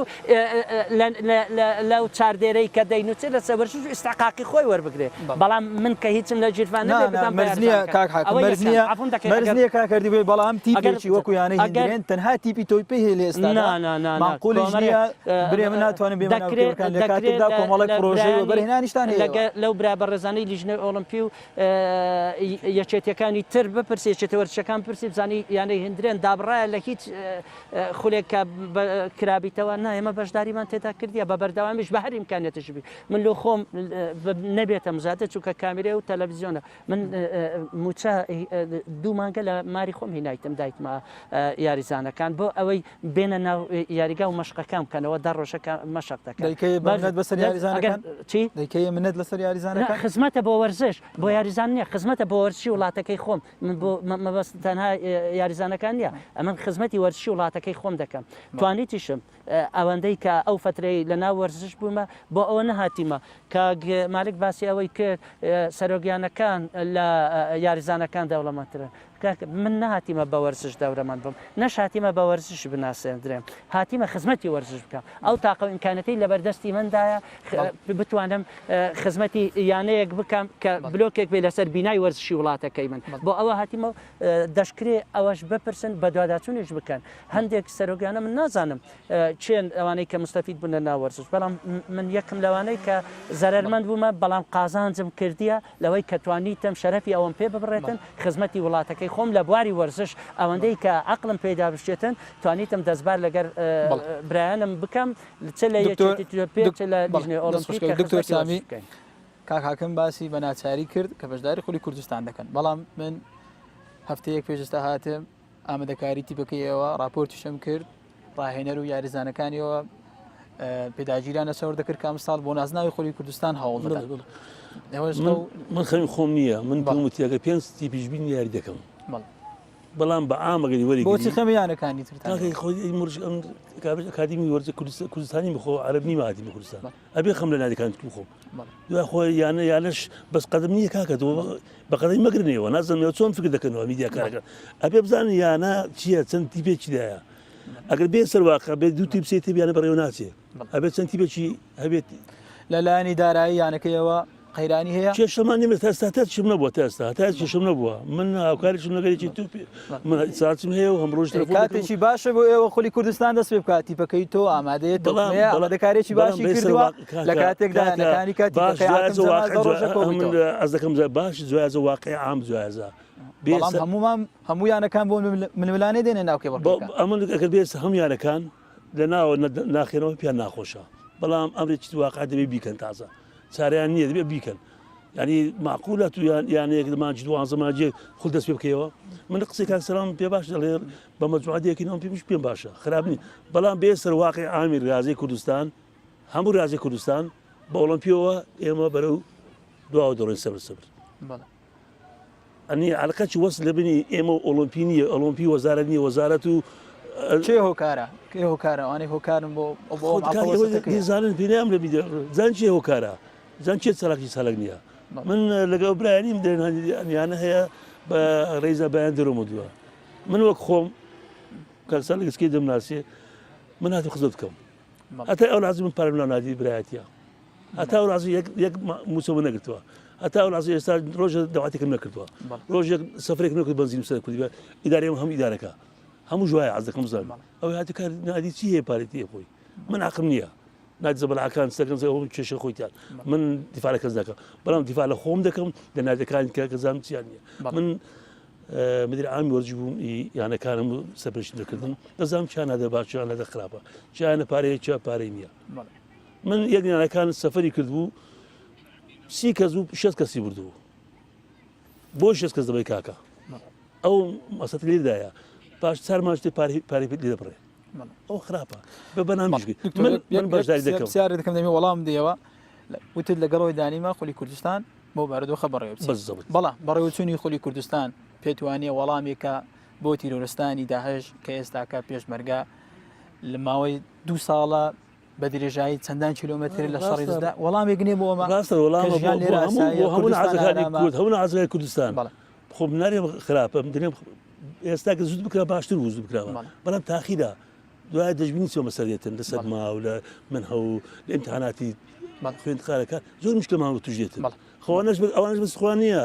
لەو چاردێرەی کە دەینوچێ لە سەبەرش ئستحقاقی خۆی وەربگرێ بەڵام من کە هیچم لە جیرفان مەرزنیە کاکردی بێ بەڵام تیپێکی وەکو یانەی هەندرێن تەنها تیپی تۆی پێ هێ لە ئێستا ماقوڵیش نییە برێ من ناتوانم بێمەکان لە کاتێکدا کۆمەڵک پرۆژەی وەبەرهێنانیشتان هەیە لەو برا بەڕێزانەی لیژنەی ئۆلمپی و یەکێتیەکانی تر بپرسێ چێتەوەرچەکان پرسی بزانی یانەی هەندرێن دابڕایە لە هیچ خولێکە کرابیتەوە نا ئێمە بەشداریمان تێدا کردیە بە بەردەوامیش بە هەر ئیمکانێتشبی من لۆ خۆم نەبێتە مزاتە چووکە کامێرە و تەلەڤیزیۆنە من موچە دوو مانگە لە ماری خۆم هینایتم دایکمە یاریزانەکان بۆ ئەوەی بێنە ناو یاریگا و مەشقەکان بکەنەوە دە ڕۆژەکە مەشق دەکەن بەسەر یاریزانەکان چی دەیکەیە منەت لەسەر یاریزانەکان خزمەتە بۆ وەرزش بۆ یاریزان نییە خزمەتە بۆ وەرزشی وڵاتەکەی خۆم من بۆ مەبەست تەنها یاریزانەکان نییە ئەمە خزمەتی وەرزشی وڵاتەکەی خۆم دەکەم توانیتیشم ئەوەندەی کە ئەو فترەی لە ناو وەرزش بوومە بۆ ئەوە نەهاتیمە کە مالک باسی ئەوەی کرد سەرۆگیانەکان لە یاریزانەکان دەوڵەمەندترن من نهاتیمە بە وەرزش دەورەمەند بم نەشاتیمە بە وەرزش بناسێنرێم هاتیمە خزمەتی وەرزش بکەم ئەو تاقە ئیمکانەتی لە بەردەستی مندایە بتوانم خزمەتی یانەیەک بکەم کە بلۆکێک بێ لەسەر بینای وەرزشی وڵاتەکەی من بۆ ئەوە هاتیمە دەشکرێ ئەوەش بپرسن بە دواداچوونیش بکەن هەندێک سەرۆگیانە من نازانم چێن ئەوانەی کە مستەفید بوون لە ناوەرزش بەڵام من یەکم لەوانەی کە زەرمەند بوومە بەڵام قازانجم کردیە لەوەی کە توانیتم شەرەفی ئەوم پێ ببڕێتن خزمەتی وڵاتەکەی خۆم لە بواری وەرزش ئەوەندەی کە عقلم پێدا بشێتن توانیتم دەستبار لەگەر برایانم بکەم چ لە یەکێتی پێ لە لیژنەی ئۆلمپیک دکتۆر سامی کاک حاکم باسی بە ناچاری کرد کە بەشداری خولی کوردستان دەکەن بەڵام من هەفتەیەک پێشستا هاتم ئامادەکاری تیپەکەیەوە راپۆرتیشم کرد ڕاهێنەر و یاریزانەکانیەوە پێداگیرانە سەوەر دەکرد کام ساڵ بۆ نازناوی خۆی کوردستان هەوڵ من خەمی خۆم نییە من بڵمتیەکە 5 تیپیشبین یاری دەکەم بەڵام بە ئامەگەری وەری بۆچی خەمیانەکانی ئەکادمی وەرزە کوردستانی بخۆ عربنی مادی بە کوردستان ئەبێ خەم لە نادەکان بخۆم دوای خۆی یانەش بەس قەدەم نییە کاکەەوە بە قەدەی مەگرنەوە نازانێت چۆن فکر دەکەنەوە میدیاکارەکە ئەبێ بزانن یانە چییە چەند تیپێکیدایە ئەگەر بێ سەرواقع بێت دوو تیپ سێ تیبیانە بەڕێوە ناچێ ئەبێت چەند تیپێکی هەبێت لەلایەنی دارایی یانەکەیەوە قەیرانی هەیە کێشەمان نێمە تا چم نەبووە تا کێشم نەبووە من هاوکاریشم نەگەرێکی تو ساچم هەیە و هەمڕۆژ کاتێکی باشە بۆ ئێوە خۆلی کوردستان دەست پێ بکات تیپەکەی تۆ ئامادەیە ئامادەکارێکی باشی کردووە لە کاتێکدا یانەکانی ئەس دەکەم باش جوایزە واقعی عام جوایزە هەمویانەکان بۆ منولانێ دێنە ناوکێ ئەمن ئەگەر بێت هەمویانەکان لە ناوە ناخێنەوە پیان ناخۆشە بەڵام ئەمرێکی واقع دەبێ بیکەن تازە چاریان نییە دەبێت بیکەن ینی معقولە تو یانەیەک دەمانجی دوانزەماجێ خول دەست پێ بکەوە من قسەی کاک سەلام پێ باش دەڵێر بە مەجموعەتێکینەوە پێش پێم باشە خراپ نی بەڵام بێ سەرواقعی ئامی رازەی کوردستان هەموو رازی کوردستان بە ئۆلۆمپیەوە ئێمە بەرەو دواوە دەڕۆین سەبر ئەنی عەلقەی وەس لە بنی ئێمە ئۆلۆمپی نیە ئۆلۆمپی وەزارەت نیە وەزارەت و چێ هۆکارە کێ هۆکارە ئەوانەی هۆکارن بۆ زانن پێیان لە زان چێ هۆکارە زان چێت سەلاکی ساڵک نییە من لەگەڵ برایانیم دێنیانە هەیە بە ڕێزە بەیان دەرۆمە دووە من وەک خۆم کارسا لە گسکی دەمناسێ من هاتی خزم بکەم هەتا ئەو لازم من پارم نادی برایەتە هەتا ئەو لازم یەک موسەوە نەگرتووە هەتا ئەو لازم ئێستا ڕۆژە داواتێکم نەکردووە ڕۆژێک سەفرێک نەکرد بەنزیم سەر کوردی ئیدارێم هەم ئیدارەکە هەموو ژوایە عەز دەکەم زانم ئەوەی هاتی کار نادی چی هەیە پارێتی خۆی من عەقم نییە نادی زەبەلاکان سەکەم ئەو کێشە خۆیتیان من دیفاع لە کەس دەکەم بەڵام دیفاع لە خۆم دەکەم لە نادەکانی کە زانم چیان نییە من مدیر عامی وەرزی بووم یانەکانم سەپێشی دەکردن دەزانم چیان نادە باش چیان نادە خراپە چیانە پارەیە چیا پارەی نییە من یەک یانەکان سەفەری کردبوو 30 کەس و 6 کەسی بردبوو بۆ 6 کەس دەبێت کاکە ئەو مەسەت لێدایە باش چارمانشتی پارەی لێ دەبڕێ ئەو خراپە بە بەنامژگی من بەشداری دەکەم سیارە دەکەم دەمی وەڵام دێەوە وتت لەگەڵەوەی دانیمە خۆلی کوردستان بۆ بارودۆخە بەڕێوە بەڵام بەڕێوەچوونی خۆلی کوردستان پێتوانێت وەڵامێکە بۆ تیرۆرستانی داهش کە ئێستاکە پێشمەرگە لە ماوەی 2 ساڵە بە درێژایی چەندان کیلۆمەتر لە شەڕیدا وەڵامێک نێ بۆ ئەمە هەموو عەزای کوردستان خۆ نارێ خراپە دەێم ئێستا کە زود بکرا باشتر وزود بکراوە بەڵام تاخیرە دوای دەژبینی چۆ مەسەریەتن لەسەر ماو لە من هەو لە ئیمتحاناتی خوێندخارەکە زۆر مشکلمان توژێتن ئەوانش بەسخوا نییە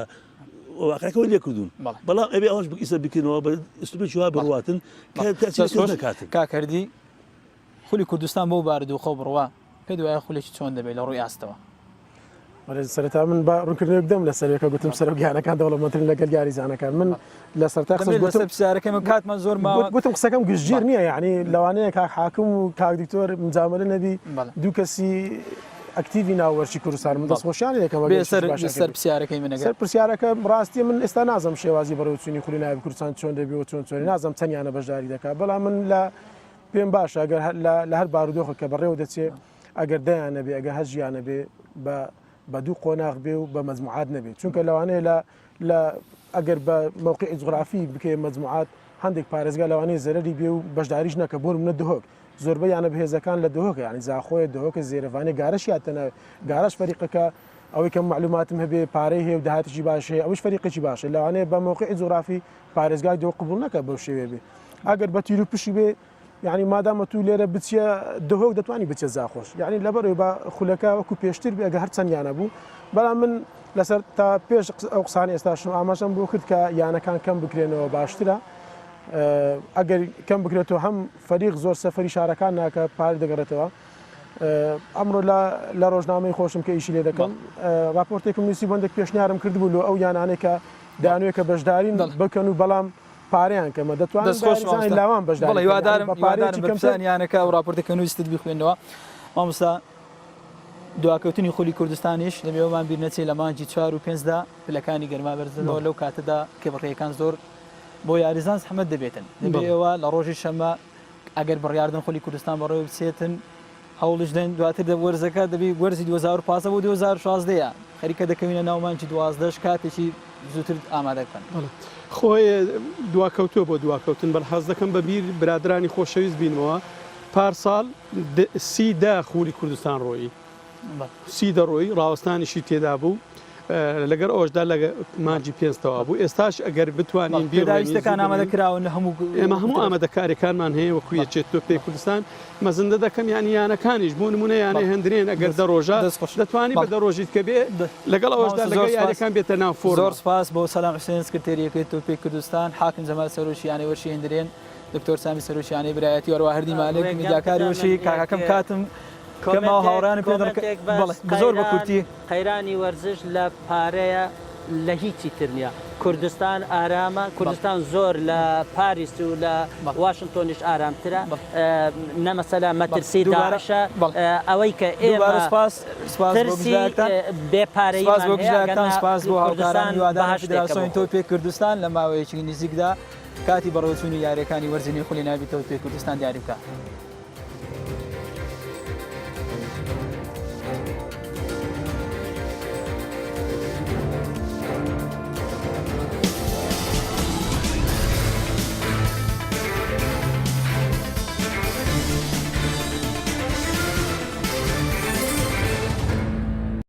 واقعەکەەوەی لێ کردوون بەڵام ئەبێ ئەوش ئیسە بکردنەوە بە ئستوبێکی وا بڕواتن نکاتن کاکردی خولی کوردستان بۆ بارودۆخە بڕوا پێ دوایە خولێکی چۆن دەبێت لە ڕووی ئاستەوە سەرەتا من بە ڕوونکردنێک دەم لە سەرەکە گوتم سەرۆکیانەکان دەوڵەمەندترین لەگەڵ یاریزانەکان من لە سەرتا پرسیارەکەم کاتمان زۆر گوتم قسەکەم گشتگیر نییە یعنی لەوانەیە کاک حاکم و کاک دکتۆر مجاملە نەبی دوو کەسی ئەکتیڤی ناوەرچی کوردستان من دەستخۆشیانی سەر پرسیارەکەی منەگە سەر پرسیارەکە ڕاستی من ئێستا نازم شێوازی بەڕێوەچوونی خولی ناوی کوردستان چۆن دەبێت و چۆن نازم چەندیانە بەشداری دەکات بەڵام من لە پێم باشە ئەگەر لە هەر بارودۆخە کە بەڕێوە دەچێت ئەگەر دەیانە بێ ئەگە هەژیانە بێ بە دوو قۆناغ بێ و بە مەجموعات نەبێت چونکە لەوانەیە لە ئەگەر بە موقعی جغرافی بکەی مەجموعات هەندێک پارێزگا لەوانەیە زەرری بێ و بەشداریش نەکە بۆ منە دهۆک زۆربەی یانە بەهێزەکان لە دهۆکە یعنی زاخۆیە دهۆکە زێرەوانێ گارەش یاتەنە گارەش فەریقەکە ئەوەی کەم معلوماتم هەبێ پارەی هەیە و داهاتیی باش هەیە ئەوش فەریقێکی باشە لەوانەیە بە موقعی جغرافی پارێزگای دۆ قبول نەکە بەو شێوێ بێ ئەگەر بە تیر و پشی بێ یعنی مادامە تو لێرە بچە دهۆک دەتوانانی بچێت زاخۆش یعنی لەبەرەوەی بە خولەکە وەکو پێشتر بێ ئەگە هەر چەندیانە بوو بەڵام من لەسەر تا پێش ئەو قسانی ئێستاشم ئاماژەم بۆ کرد کە یانەکان کەم بکرێنەوە باشترە ئەگەر کەم بکرێتەوە هەم فەریق زۆر سەفەری شارەکان ناکە پارێ دەگەڕێتەوە ئەمڕۆ لە ڕۆژنامەی خۆشم کە ئیشی لێ دەکەم راپۆرتێکم نووسی بەندێک پێشنیارم کردبوو لە ئەو یانانەی کە دانوێت کە بەشدارین بکەن و بەڵام پارەیان کەمە دەتوانین لاوان بەشدار هیوادارم پارێیانەکە و راپۆرتەکە نوویستت بخوێنەوە مامۆستا دواکەوتنی خولی کوردستانیش لەمێوەمان بیر نەچێت لە مانجی 4 و 5دا پلەکانی گەرما بەرزەوە لەو کاتەدا کێبڕێیەکان زۆر بۆ یاریزان زەحمەت دەبێتن دەبێتەوە لە ڕۆژی شەمە ئەگەر بڕیاردن خۆلی کوردستان بەڕێوە بچێتن هەوڵش دەین دواتر وەرزەکە دەبی وەرزی 2015 بۆ 2016 خەریکە دەکەوینە ناومانجی 12 کاتێکی زووتر ئامادەکەن خۆی دواکەوتووە بۆ دواکەوتن بەرحەز دەکەم بە بیر برادرانی خۆشەویست بینەوە پارساڵ 30 خولی کوردستان ڕۆیی 30 ڕۆی ڕاوەستانیشی تێدا بوو لەگەر ئەوشدا لە مانجی پێنجەوە بوو ئێستاش ئەگەر بتوانین بێداویستەکان ئامادەکراون ئێمە هەموو ئامادەکاریەکانمان هەیە وەکو یەکێت تۆپی کوردستان مەزندە دەکەم یانیانەکانیش بۆ نمونە یانەی هەندرێن ئەگەر دەڕۆژە دەتوانانی بە دەڕۆژیت کە بێ لەگەڵ ئەوەشدا لەگەڵ یاریەکان بێتە ناو فۆرم. زۆر سپاس بۆ سەلام حوسێن سکرتێریەکەی تۆپی کوردستان حاکم جەمال سەرۆشیانی وەرشی هەندرێن دکتۆر سامی سەرۆشیانی برایەتی وەروە هەردی مالک میدیاکاری وەرشی کاکەم کاتم کەما هاوڕانی پێ زۆر بە کورتی قەیرانی وەرزش لە پارەیە لە هیچی تر نییە کوردستان ئارامە کوردستان زۆر لە پاریس و لە واشنگتۆنیش ئارامترە نەمەسەلا مەترسی داعشە ئەوەی کە ئێمە بێپارەیان سپاس بۆ هاوکارانی وادارانی فیدراسیۆنی تۆپی کوردستان لە ماوەیەکی نزیکدا کاتی بەڕێوەچوونی یاریەکانی وەرزینی خولی ناوی تۆپی کوردستان دیاری بکات.